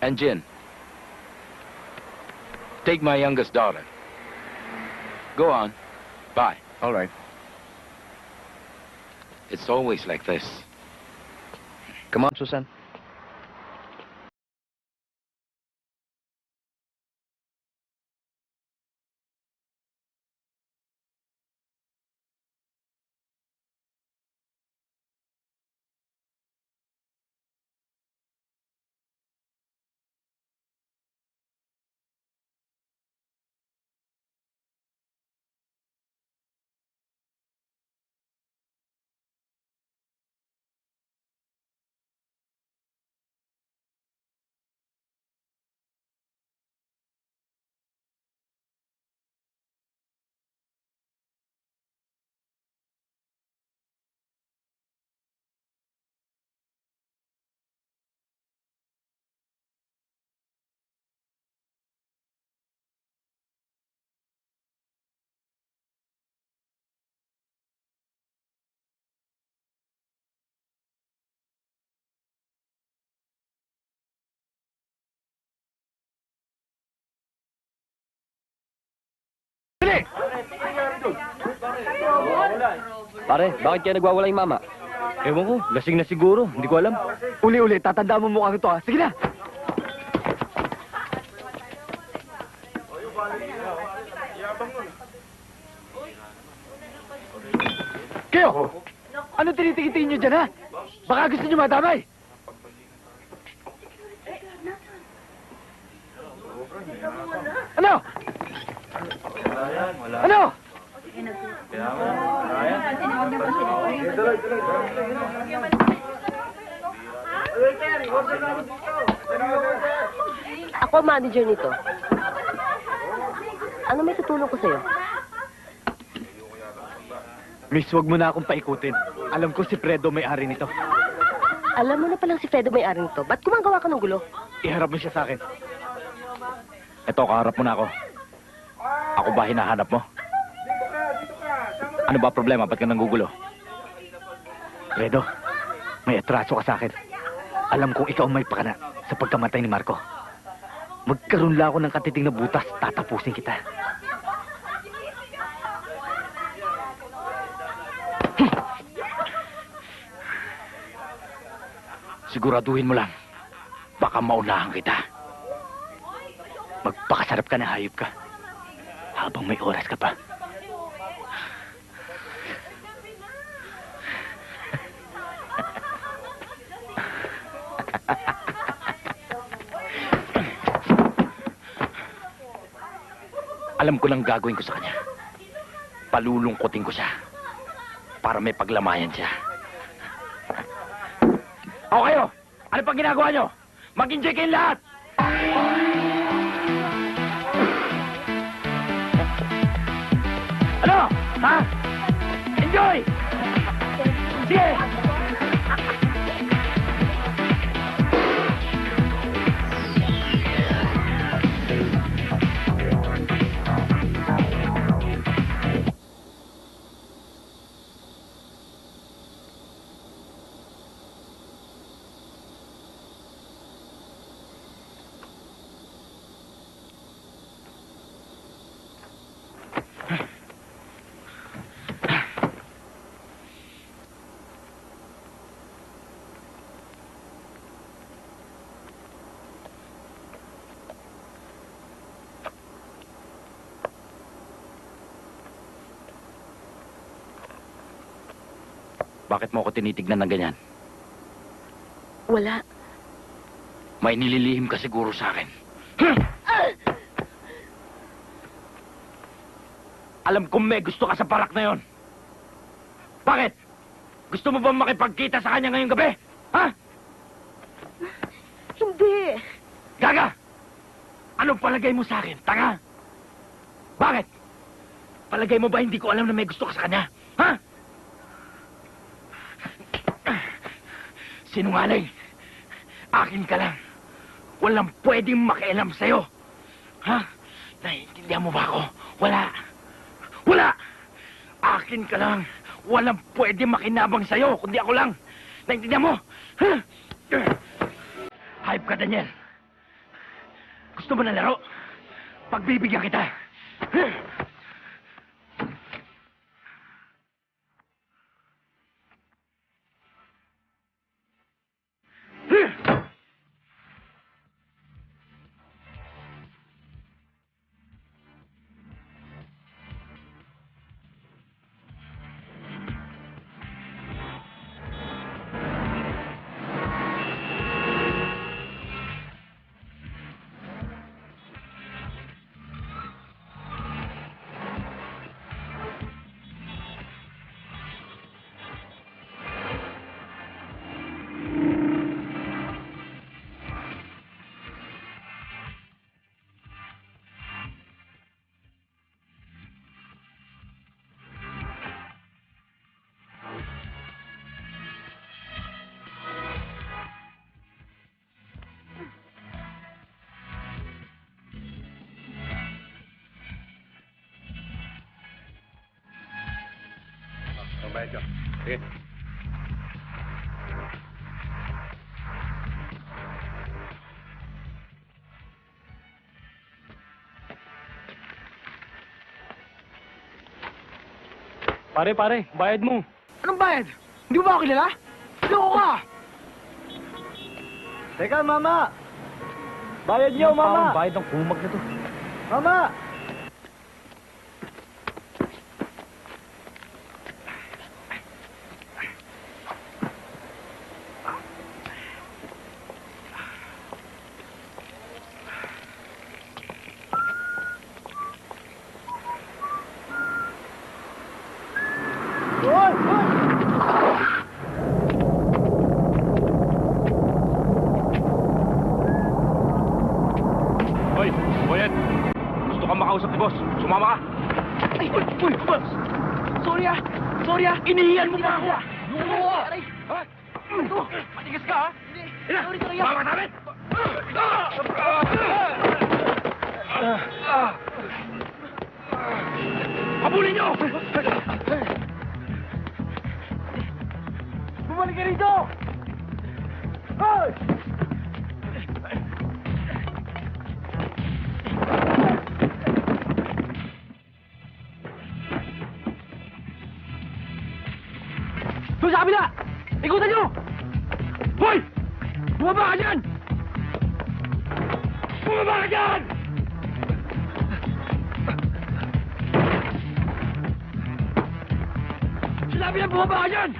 And Jin, take my youngest daughter. Go on. Bye. All right. It's always like this. Come on, Susan. Pare, bakit kaya nagwawala yung mama? Ewan ko, lasing na siguro. Hindi ko alam. Uli-uli, tatandaan mo mukha ito ha. Sige na! Kayo! Ano tinitingin nyo dyan ha? Baka gusto nyo madamay! Ano? Ano? Ako ang manager nito. Ano may tutulong ko sa'yo? Miss, wag mo na akong paikutin. Alam ko si Fredo may-ari nito. Alam mo na palang si Fredo may-ari nito. Ba't gumagawa ka ng gulo? Iharap mo siya sa akin. Eto, kaharap mo na ako. Ako ba hinahanap mo? Ano ba problema? Ba't ka nanggugulo? Fredo, may atraso ka sa akin. Alam kong ikaw may pakana sa pagkamatay ni Marco. Magkaroon lang ako ng katiting na butas, tatapusin kita. Siguraduhin mo lang, baka maunahan kita. Magpakasarap ka na hayop ka, habang may oras ka pa. Alam ko lang gagawin ko sa kanya. Palulungkutin ko siya. Para may paglamayan siya. O kayo, ano pang ginagawa nyo? Mag-enjoy kayong lahat! Ano? Ha? Enjoy! Sige! Bakit mo ako tinitignan ng ganyan? Wala. May nililihim ka siguro sa akin. Alam kong may gusto ka sa parak na yon. Bakit? Gusto mo bang makipagkita sa kanya ngayong gabi? Ha? Hindi. Gaga! Anong palagay mo sa akin? Tanga? Bakit? Palagay mo ba hindi ko alam na may gusto ka sa kanya? Ha? Sinungaling. Akin ka lang. Walang pwedeng makialam sa'yo. Ha? Naiintindihan mo ba ako? Wala. Wala! Akin ka lang. Walang pwedeng makinabang sa'yo, kundi ako lang. Naiintindihan mo? Ha? Hype ka, Daniel. Gusto mo na laro? Pagbibigyan kita. Bayad ka. Sige. Pare, bayad mo. Anong bayad? Hindi mo ba ako kilala? Loko ka! Teka, mama! Bayad niyo, mama! Bayad ng kumag na to. Mama! Hoy, Boyet! Gusto kang makausap ni boss. Sumama ka! Ay, uy, boss! Sorry ah! Sorry ah! Inihiyan mo pa ako! Oo! Aray! Ha? Ito! Matigas ka ha! Hindi! Sorry talaga! Sumama ka sa amin! Habulin niyo! Bumalik ka rito! Hoy! Doon sa kabila! Ikutan nyo! Hoy! Bumaba ka dyan! Bumaba ka dyan! Sinabi na bumaba ka dyan!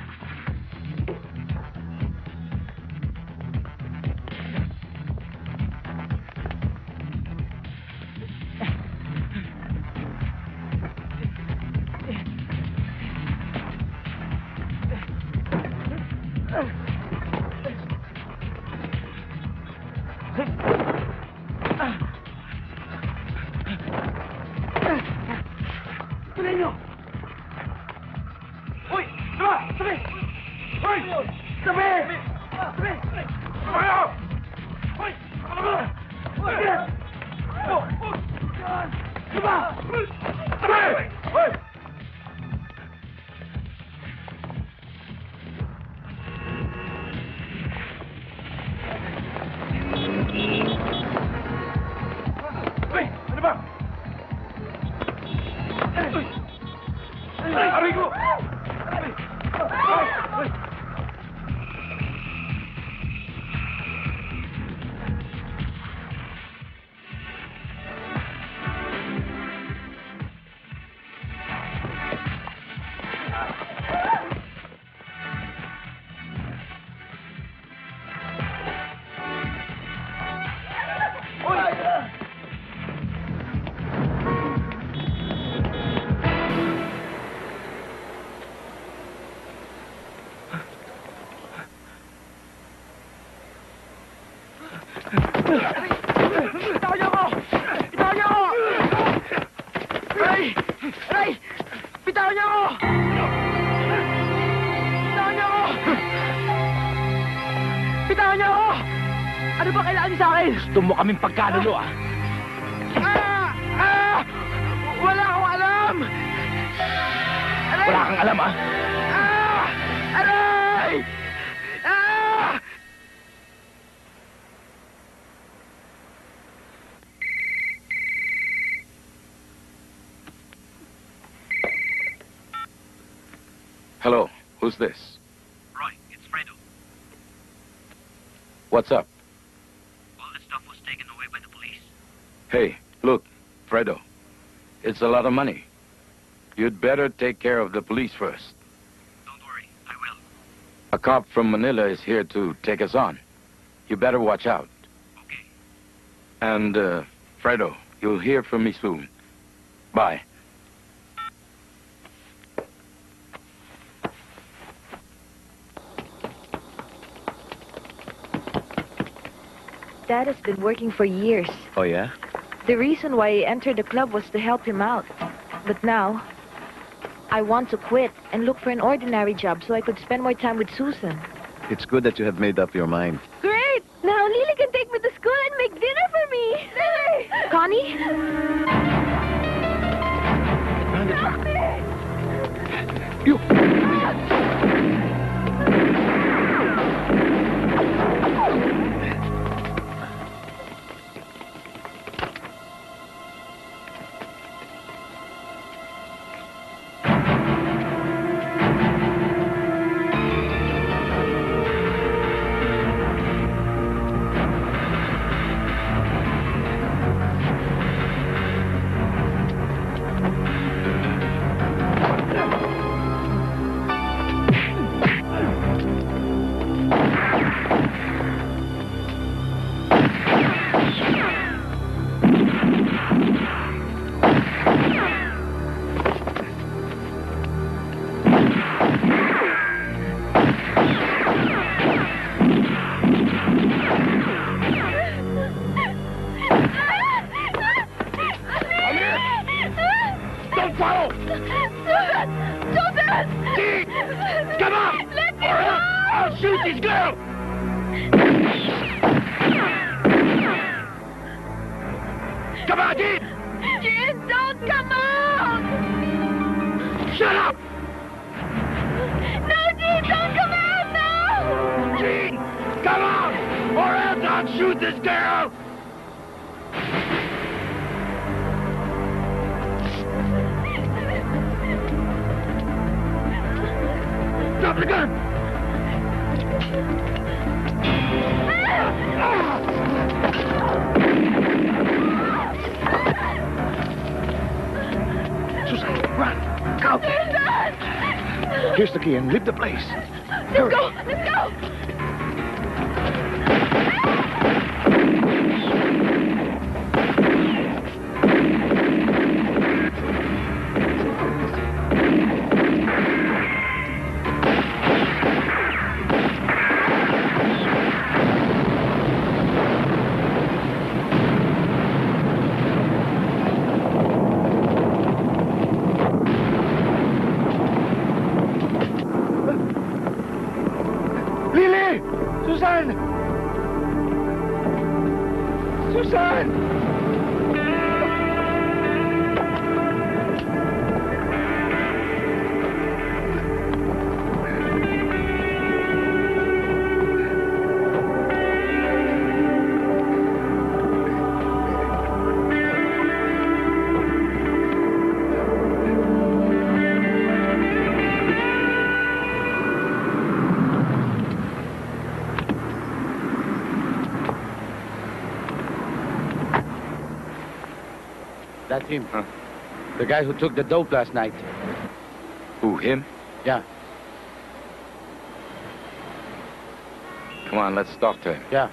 Bitawan niyo ako! Bitawan niyo ako! Aray! Aray! Bitawan niyo ako! Bitawan niyo ako! Bitawan niyo ako! Ano ba kailangan niyo sa akin? Gusto mo kaming pagkanulo, ah? Wala akong alam! Aray! Wala kang alam, ah? Aray! Hello, who's this? Roy, it's Fredo. What's up? All the stuff was taken away by the police. Hey, look, Fredo. It's a lot of money. You'd better take care of the police first. Don't worry, I will. A cop from Manila is here to take us on. You better watch out. Okay. And, Fredo, you'll hear from me soon. Bye. Dad has been working for years. Oh, yeah? The reason why he entered the club was to help him out. But now, I want to quit and look for an ordinary job so I could spend more time with Susan. It's good that you have made up your mind. Great! Now Lily can take me to school and make dinner for me. Lily! Connie? Here's the key and leave the place. Let's go! Let's go! Susan! Susan! That's him. Huh? The guy who took the dope last night. Who, him? Yeah. Come on, let's talk to him. Yeah.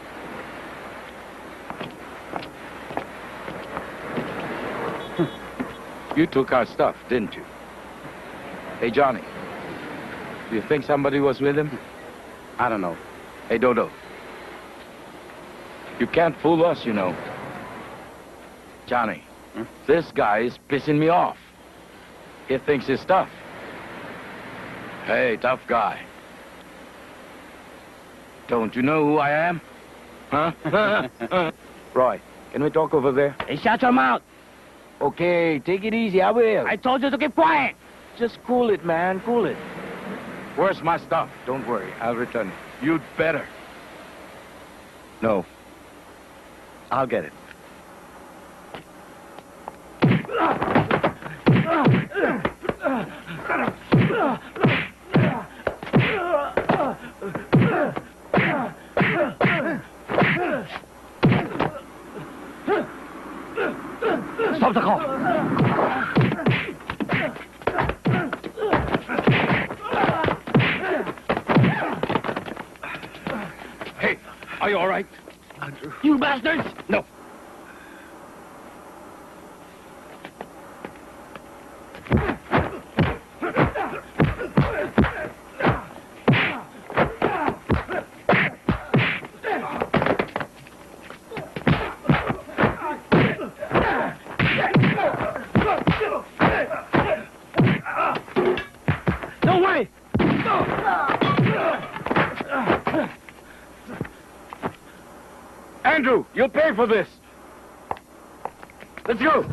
You took our stuff, didn't you? Hey, Johnny. Do you think somebody was with him? I don't know. Hey, Dodo. You can't fool us, you know. Johnny, this guy is pissing me off. He thinks he's tough. Hey, tough guy. Don't you know who I am? Huh? Roy, can we talk over there? Hey, shut your mouth! Okay, take it easy, I will. I told you to keep quiet! Just cool it, man, cool it. Where's my stuff? Don't worry, I'll return it. You'd better. No. I'll get it. Stop the car! Hey, are you all right? Andrew. You bastards! No. No way! Andrew, you'll pay for this. Let's go.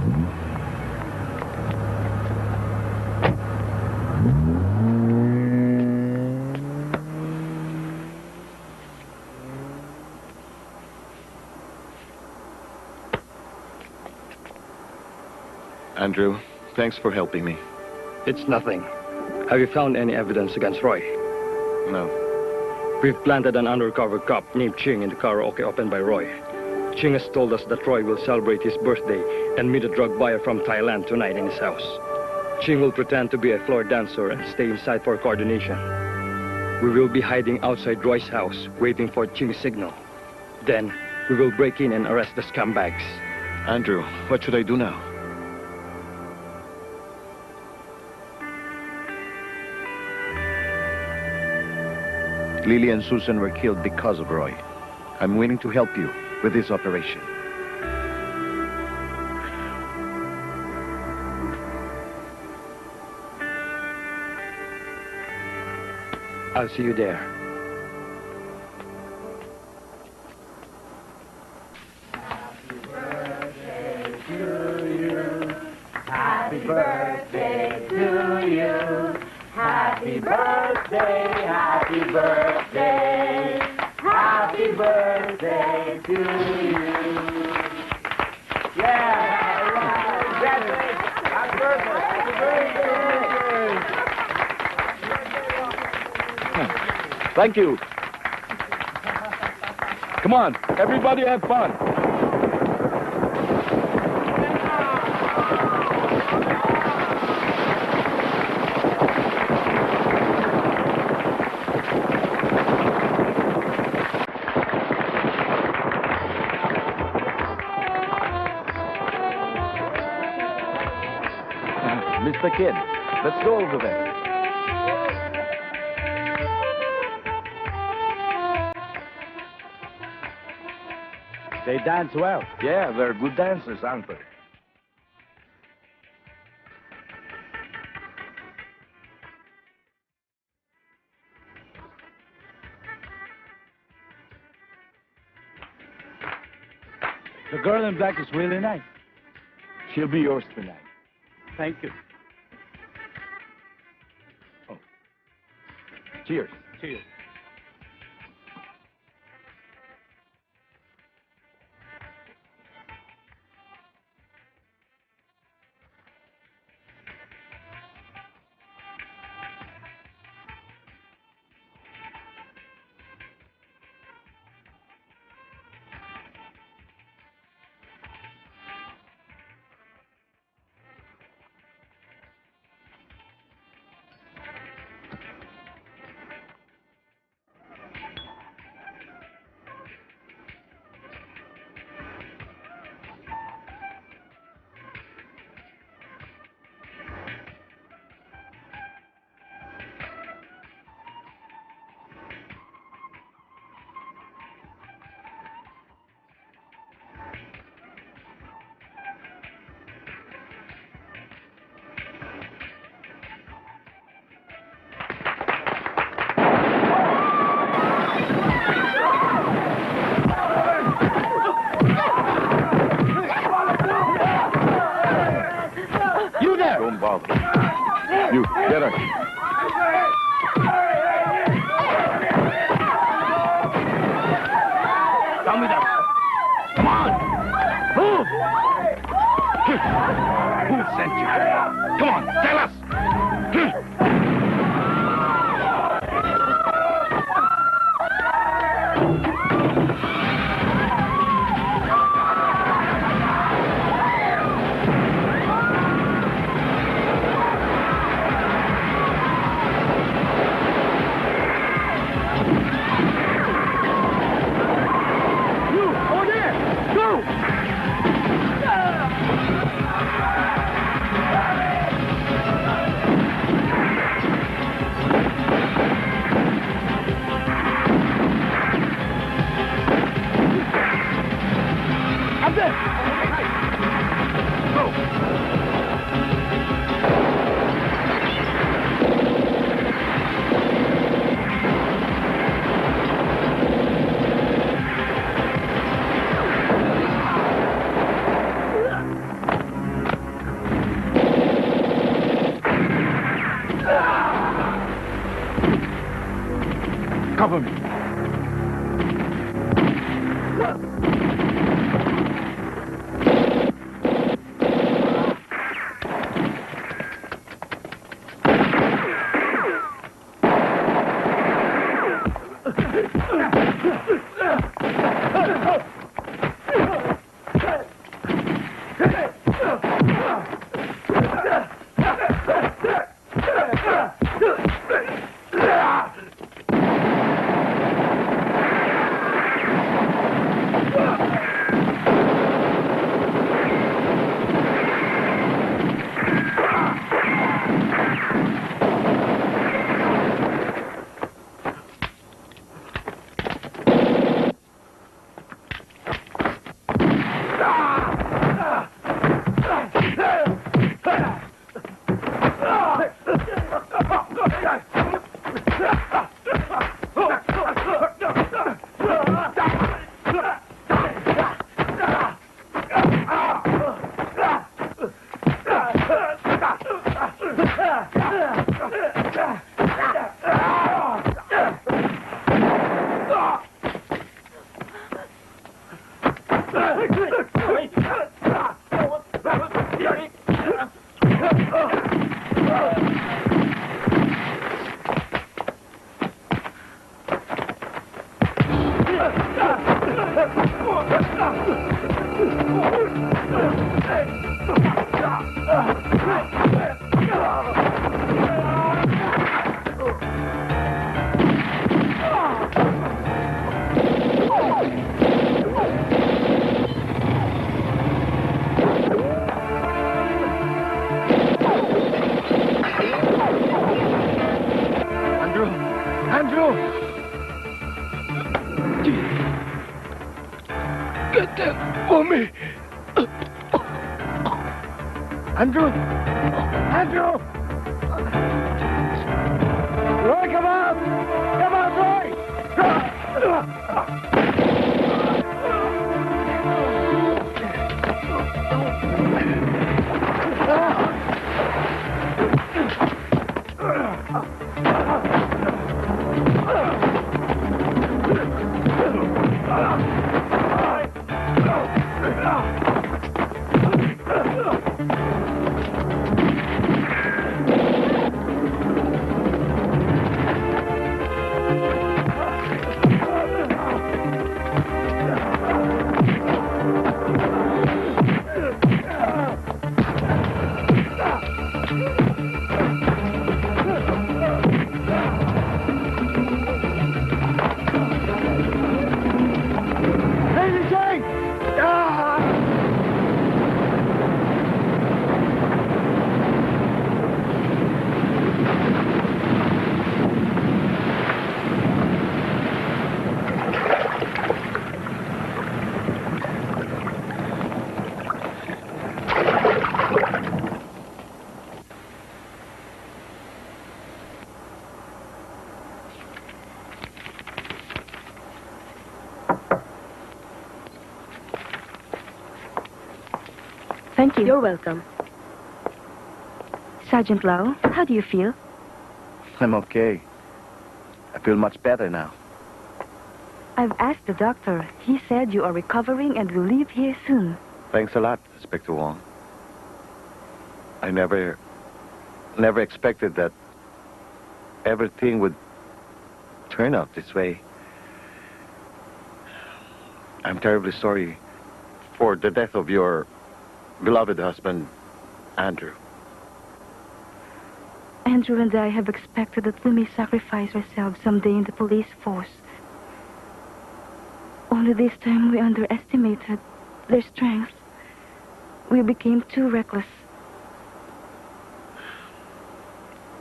Andrew, thanks for helping me. It's nothing. Have you found any evidence against Roy? No. We've planted an undercover cop named Ching in the karaoke opened by Roy. Ching has told us that Roy will celebrate his birthday and meet a drug buyer from Thailand tonight in his house. Ching will pretend to be a floor dancer and stay inside for coordination. We will be hiding outside Roy's house, waiting for Ching's signal. Then, we will break in and arrest the scumbags. Andrew, what should I do now? Lily and Susan were killed because of Roy. I'm willing to help you with this operation. I'll see you there. Happy birthday to you. Happy birthday, happy birthday. Happy birthday to you. Yeah, right. Happy birthday. Happy birthday. Thank you. Come on, everybody have fun. Mr. Kid, let's go over there. They dance well. Yeah, they're good dancers, aren't they? The girl in black is really nice. She'll be yours tonight. Thank you. Cheers. Cheers. Don't bother. You, get her. Come with us. Come on. Move. Who sent you? Come on, tell us. Cover me. Andrew! Get that for me! Andrew! Andrew! Roy, come on! Come on, Roy! Thank you. You're welcome. Sergeant Lau, how do you feel? I'm okay. I feel much better now. I've asked the doctor. He said you are recovering and will leave here soon. Thanks a lot, Inspector Wong. I never expected that everything would turn out this way. I'm terribly sorry for the death of your beloved husband, Andrew. Andrew and I have expected that we may sacrifice ourselves someday in the police force. Only this time we underestimated their strength. We became too reckless.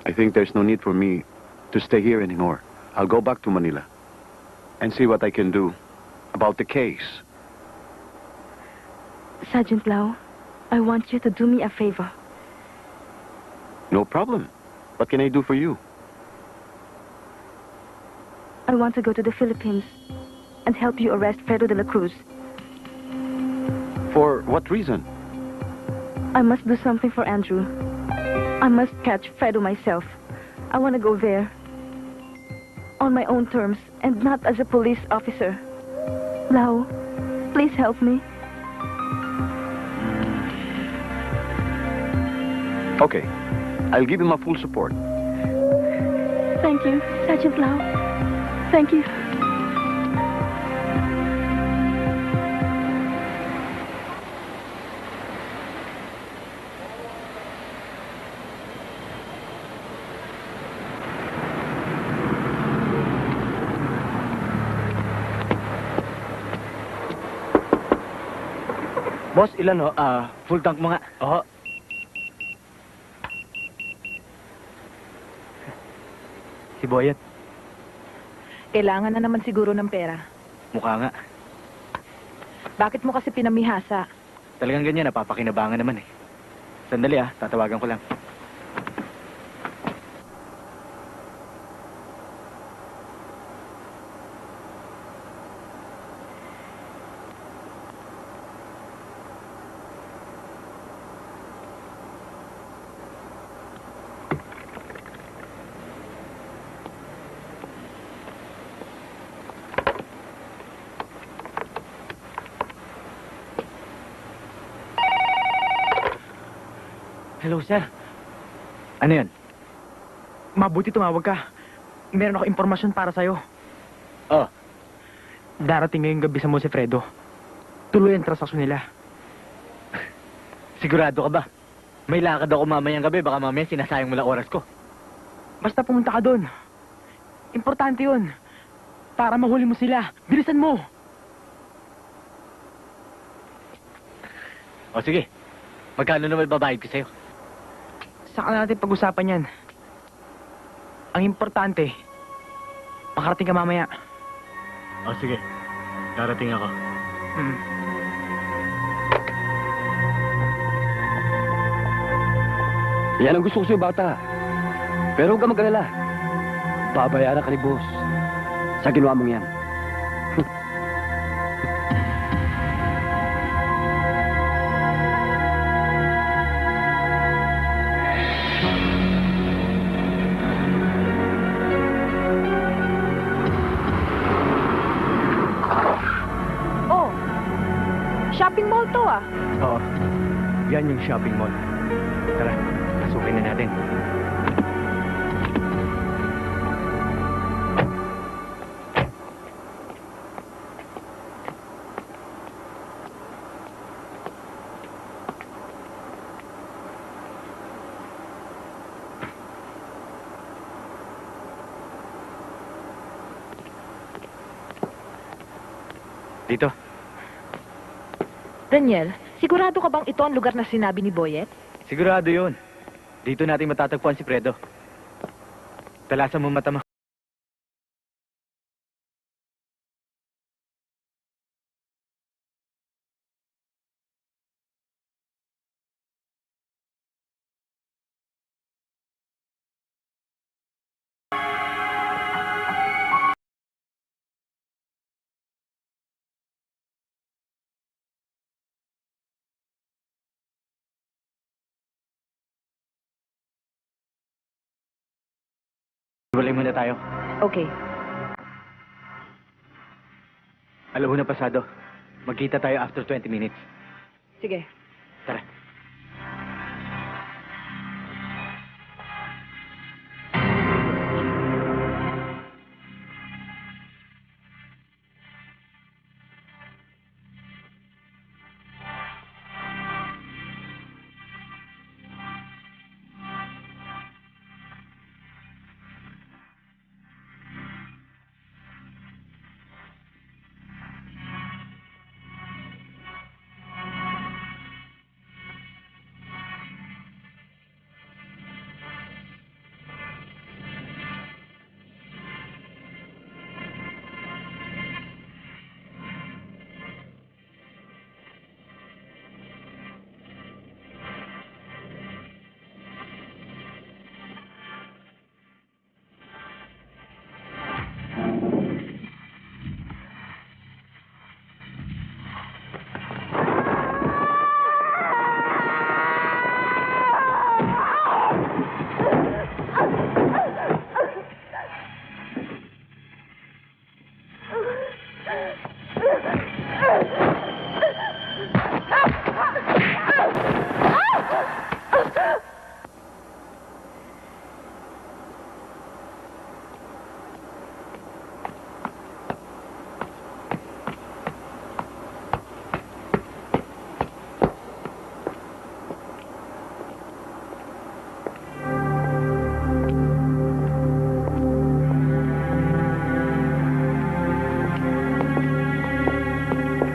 I think there's no need for me to stay here anymore. I'll go back to Manila and see what I can do about the case. Sergeant Lau, I want you to do me a favor. No problem. What can I do for you? I want to go to the Philippines and help you arrest Fredo de la Cruz. For what reason? I must do something for Andrew. I must catch Fredo myself. I want to go there. On my own terms and not as a police officer. Lau, please help me. Okay. I'll give him my full support. Thank you, Sergeant Lau. Thank you. Boss, ilan ho? Full tank mo nga. Oo. Si Boyet. Kailangan na naman siguro ng pera. Mukha nga. Bakit mo kasi pinamihasa? Talagang ganyan, napapakinabangan naman eh. Sandali tatawagan ko lang. Hello, sir. Ano yan? Mabuti tumawag ka. Meron ako impormasyon para sa'yo. Oh. Darating ngayong gabi sa Mose Fredo. Tuloy ang transaksyon nila. Sigurado ka ba? May lakad ako mamayang gabi. Baka mamaya sinasayang mo lang oras ko. Basta pumunta ka doon. Importante yun. Para mahuli mo sila. Bilisan mo. O sige. Magkano naman babayad ko sa'yo? Saka natin pag-usapan yan. Ang importante, makarating ka mamaya. O sige, darating ako. Yan ang gusto ko sa'yo, bata. Pero huwag ka mag-alala. Babayaran ka ni boss sa ginawa mong yan. Shopping mall to Oo. Yan yung shopping mall. Tara, pasukin na natin. Dito. Daniel, sigurado ka bang ito ang lugar na sinabi ni Boyet? Sigurado yun. Dito natin matatagpuan si Fredo. Talasan mo mata mo. Iwalay muna tayo. Okay. Alam mo na pasado. Magkita tayo after 20 minutes. Sige. Tara.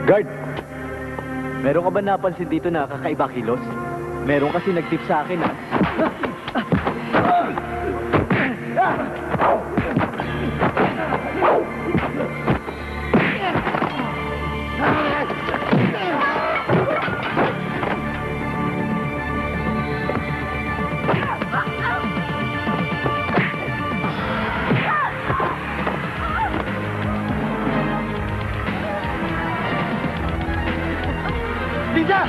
Guard! Meron ka ba napansin dito na kakaiba kilos? Meron kasi nag-tip sa akin, Lisa!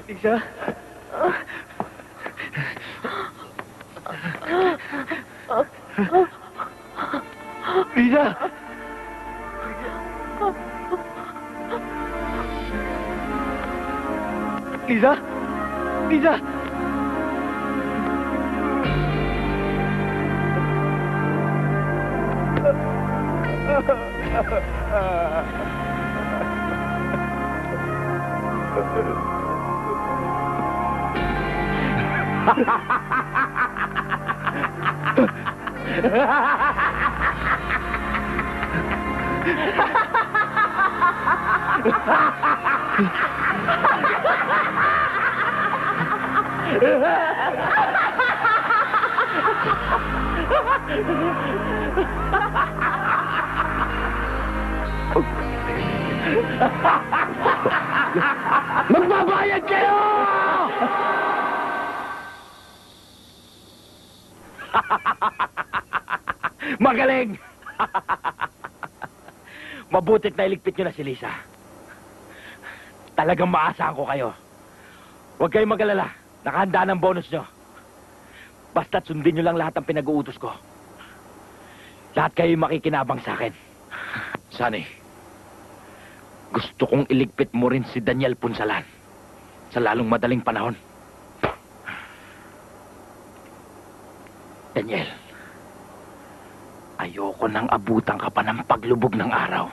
Lisa? Lisa? Lisa? Lisa? Magbabayad kayo! Magaling! Mabutit na iligpit nyo na si Lisa. Talagang maasahan ko kayo. Huwag kayong mag-alala. Nakahanda ng bonus nyo. Basta't sundin nyo lang lahat ng pinag-uutos ko. Lahat kayo makikinabang sa akin. Sunny, gusto kong iligpit mo rin si Daniel Punsalan sa lalong madaling panahon. Daniel, ayoko nang abutan ka pa ng paglubog ng araw.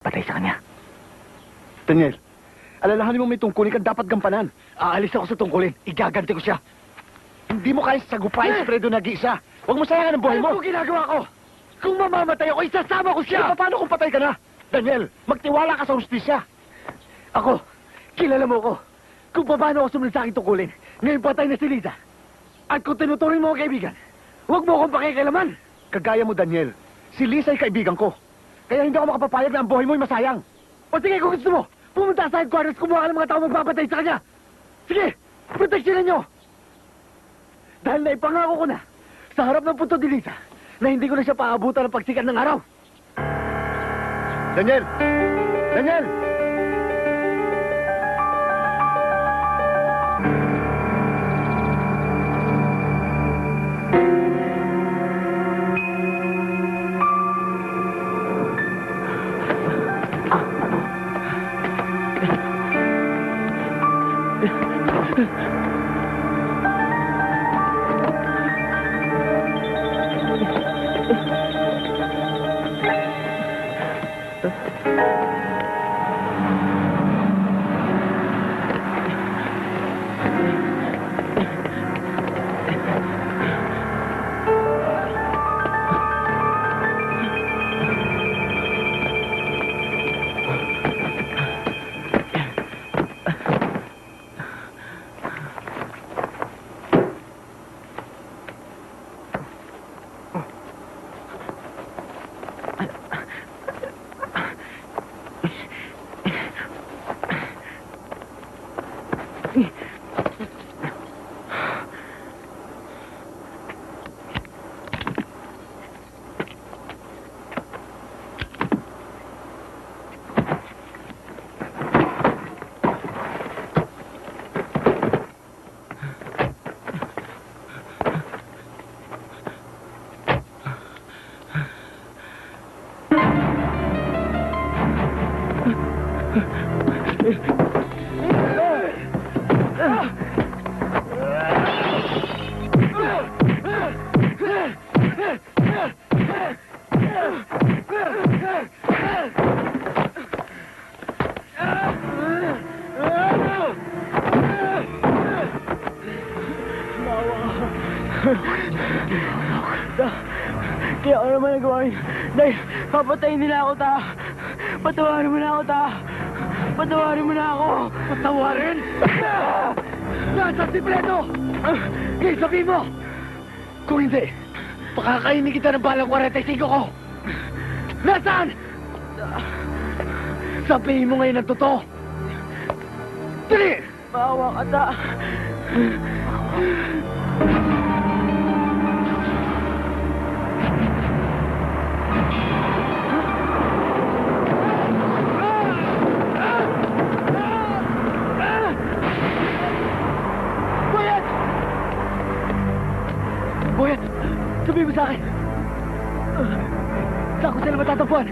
magpapatay sa kanya. Daniel, alalahanin mo may tungkulin ka dapat gampanan. Aalis ako sa tungkulin. Igaganti ko siya. Hindi mo kaya sagupain si Fredo nag-iisa. Huwag mo sayangan ang buhay mo. Ano ginagawa ko? Kung mamamatay ako, isasama ko siya. Paano kung patay ka na? Daniel, magtiwala ka sa hustisya. Ako, kilala mo ko. Kung paano ako sumunod sa aking tungkulin, ngayon patay na si Liza. At kung tinuturing mo ang kaibigan, huwag mo akong pakikialaman. Kagaya mo, Daniel, si Liza ay kaibigan ko. Kaya hindi ako makapapayag na ang buhay mo'y masayang. O sige, kung gusto mo, pumunta sa headquarters, kumuha ka ng mga tao magpapatay sa kanya. Sige, proteksyonan nyo. Dahil naipangako ko na, sa harap ng punto ni Liza, na hindi ko na siya paabutan ng pagsikat ng araw. Daniel! Daniel! Kaya ano naman nagawa yun? Dahil papatayin nila ako, ta. Patawarin mo na ako, ta. Patawarin mo na ako. Patawarin? Nasaan si Fredo? Ngayon sabihin mo. Kung hindi, pakakainin kita ng balang 45 ko. Nasaan? Sabihin mo ngayon ang totoo. Dali! Maawa ka, ta. Boyet! Sabihin mo sa akin! Saan ko sila matatagpuan?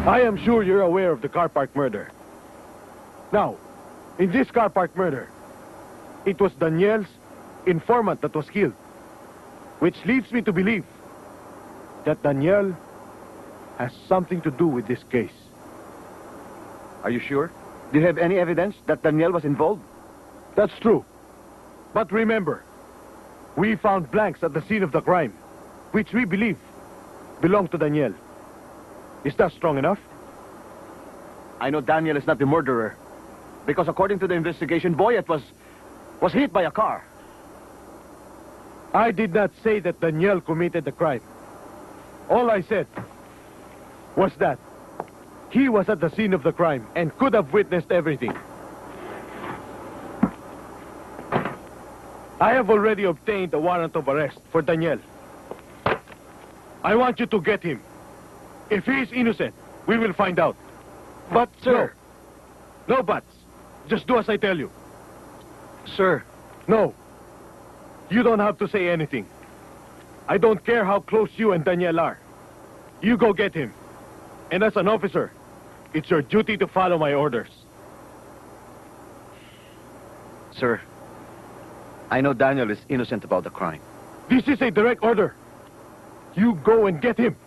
I am sure you're aware of the car park murder. Now, in this car park murder, it was Daniel's informant that was killed, which leads me to believe that Daniel has something to do with this case. Are you sure? Do you have any evidence that Daniel was involved? That's true. But remember, we found blanks at the scene of the crime, which we believe belong to Daniel. Is that strong enough? I know Daniel is not the murderer. Because according to the investigation, Boyet was hit by a car. I did not say that Daniel committed the crime. All I said was that He was at the scene of the crime and could have witnessed everything. I have already obtained a warrant of arrest for Daniel. I want you to get him. If he is innocent, we will find out. But, sir... No buts. Just do as I tell you. Sir... No. You don't have to say anything. I don't care how close you and Daniel are. You go get him. And as an officer, it's your duty to follow my orders. Sir, I know Daniel is innocent about the crime. This is a direct order. You go and get him.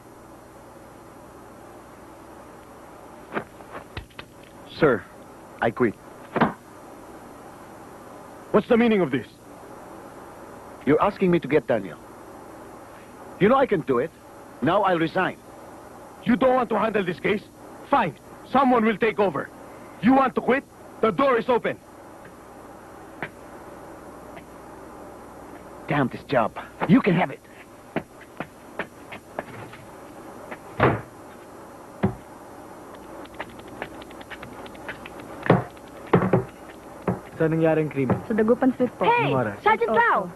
Sir, I quit. What's the meaning of this? You're asking me to get Daniel. You know I can do it. Now I'll resign. You don't want to handle this case? Fine. Someone will take over. You want to quit? The door is open. Damn this job. You can have it. Saan nangyaring krimen? Sa Dagupan Street po. Hey, Sergeant Lau!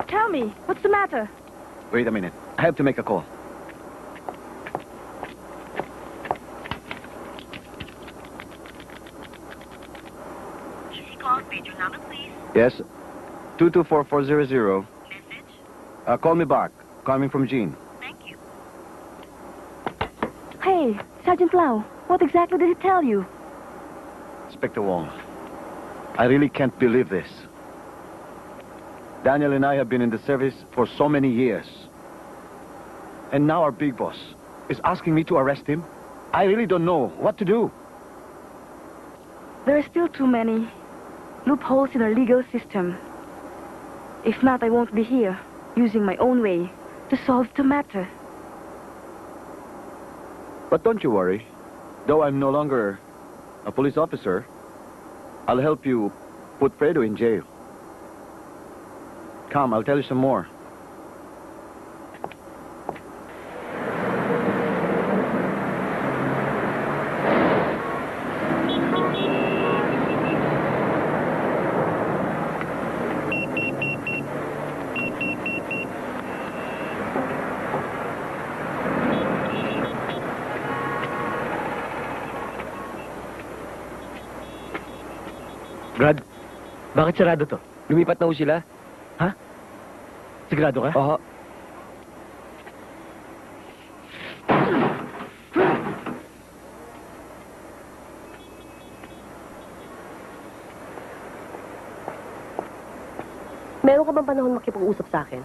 Tell me, what's the matter? Wait a minute. I have to make a call. Easy call, state your number, please. Yes? 224400. Message? Call me back. Coming from Jean. Thank you. Hey, Sergeant Lau, what exactly did he tell you? Inspector Wong, I really can't believe this. Daniel and I have been in the service for so many years. And now our big boss is asking me to arrest him? I really don't know what to do. There are still too many loopholes in our legal system. If not, I won't be here, using my own way to solve the matter. But don't you worry. Though I'm no longer a police officer, I'll help you put Fredo in jail. Come, I'll tell you some more. Brad, bakit sarado to? Lumipat na ho sila. Ha? Sigurado ka? Oo. Meron ka bang panahon makipag-usap sa akin?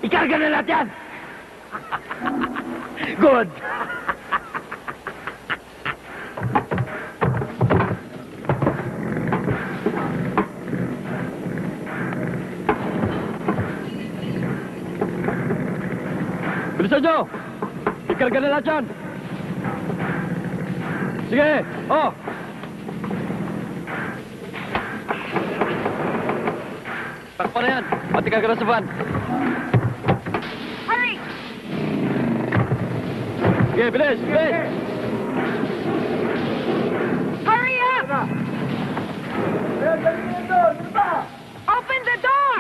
Ikarga na lahat yan! Good! Bilisan nyo! Ikarga na lahat yan! Sige! Oh! Takpan na yan! At ikarga na sa van! Hurry! Sige, bilis! Bilis! Hurry up! Open the door!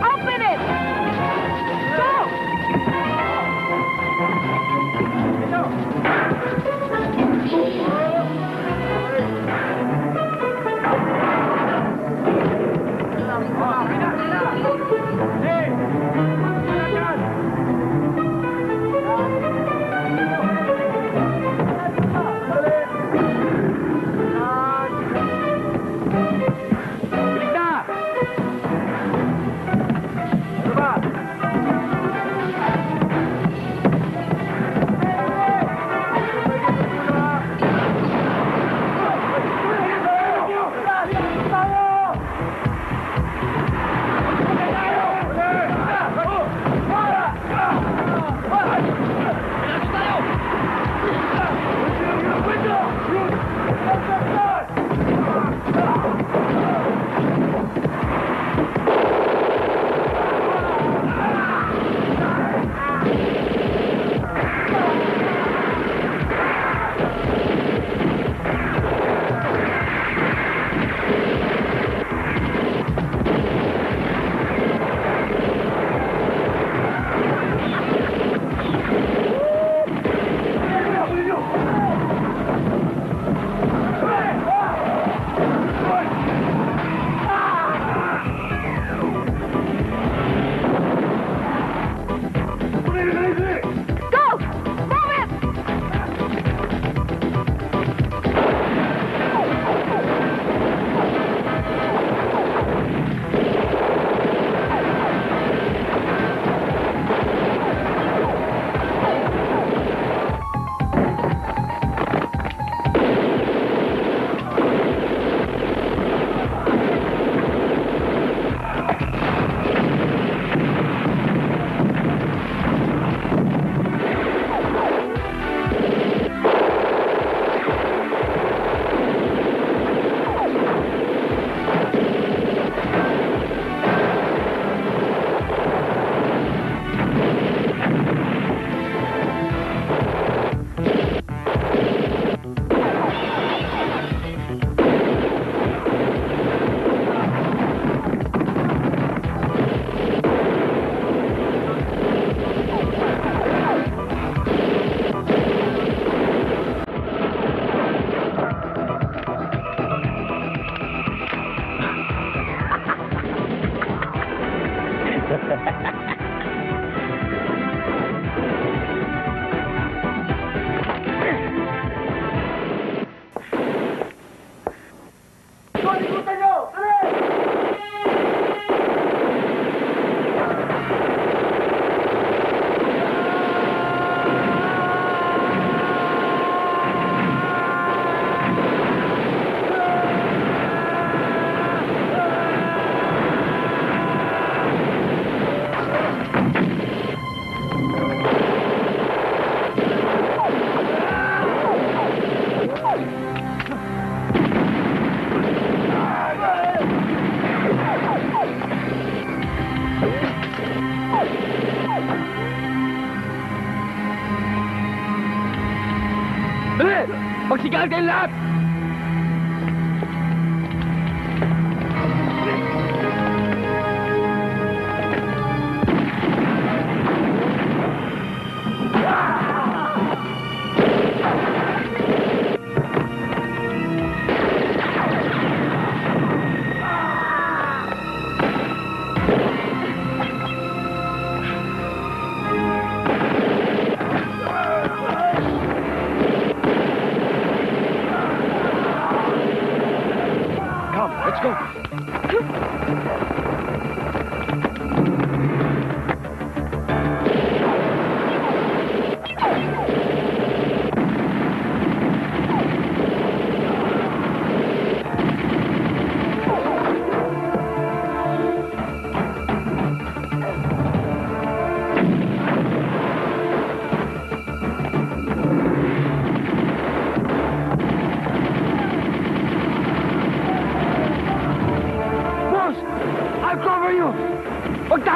Open it! Go! Bilig na! Ano ba? Go! Move it! Dali! Magsigahan kayo lahat!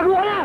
Gago ka na!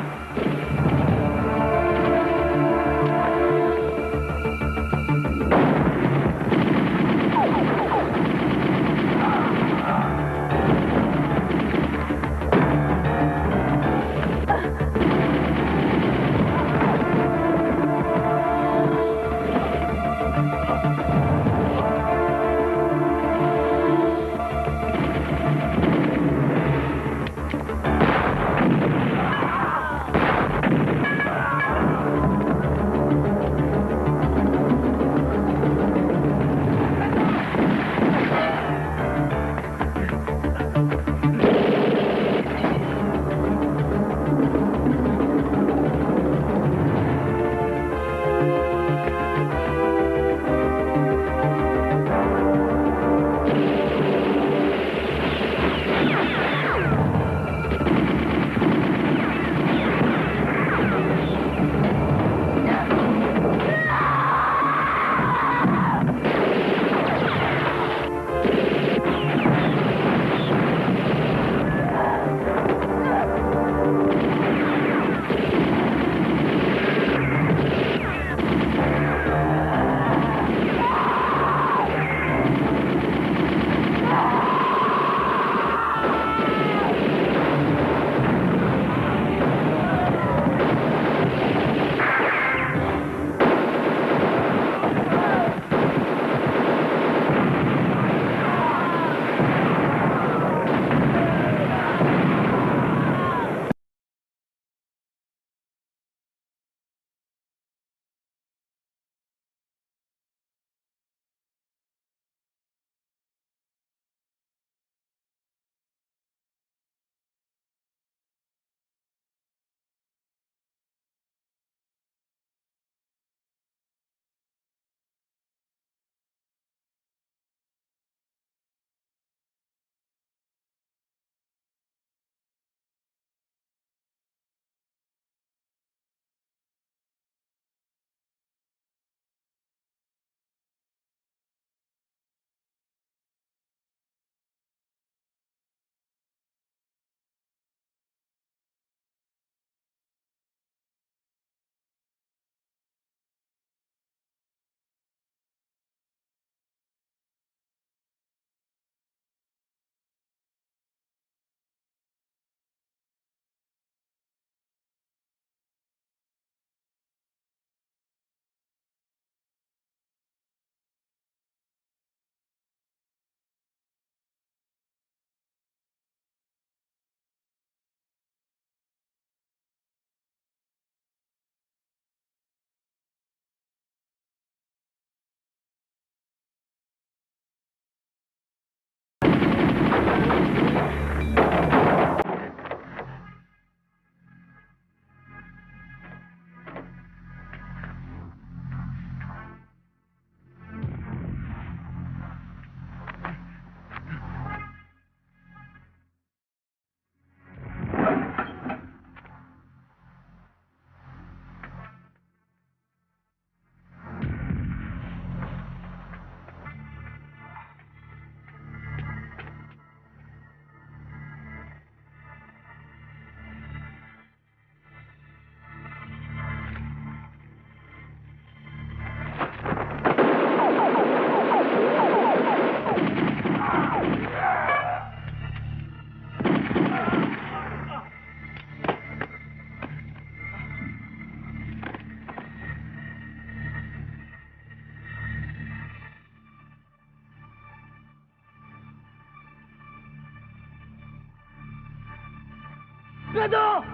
Fredo!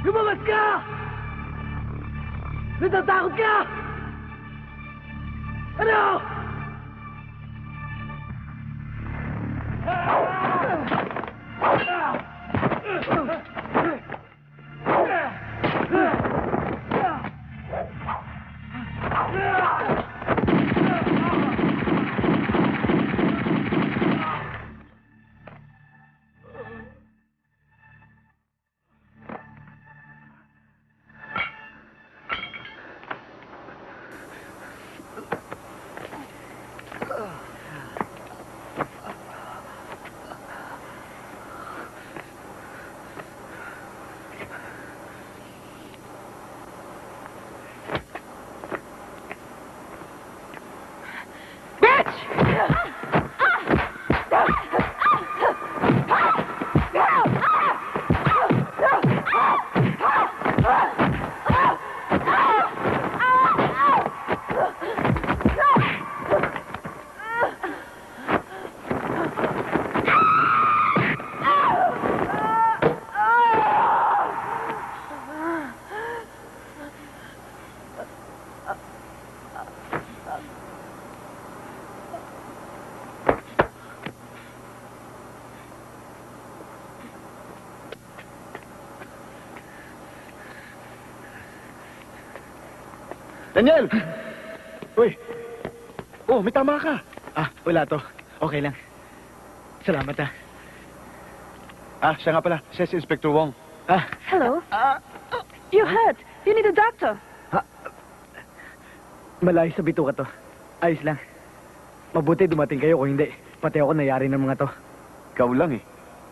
Lumabas ka! Natatakot ka! Ano? Daniel! Uy! Oh, may tama ka. Wala to. Okay lang. Salamat Siya nga pala. Siya si Inspector Wong. Hello? You're hurt. You need a doctor. Malayo sa bituka to. Ayos lang. Mabuti dumating kayo kung hindi. Pati ako nayari ng mga to. Ikaw lang eh.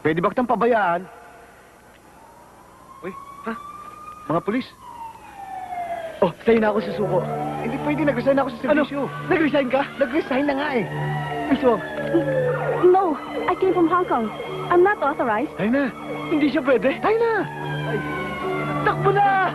Pwede ba kitang pabayaan? Uy, mga pulis. Oh, sa'yo na ako susuko. Hindi pwede, nag-resign ako sa servisyo. Nag-resign ka? Nag-resign na nga eh. Miss Wong, No, I came from Hong Kong. I'm not authorized. Tayo na. hindi siya pwede. Tayo na. Takbo na!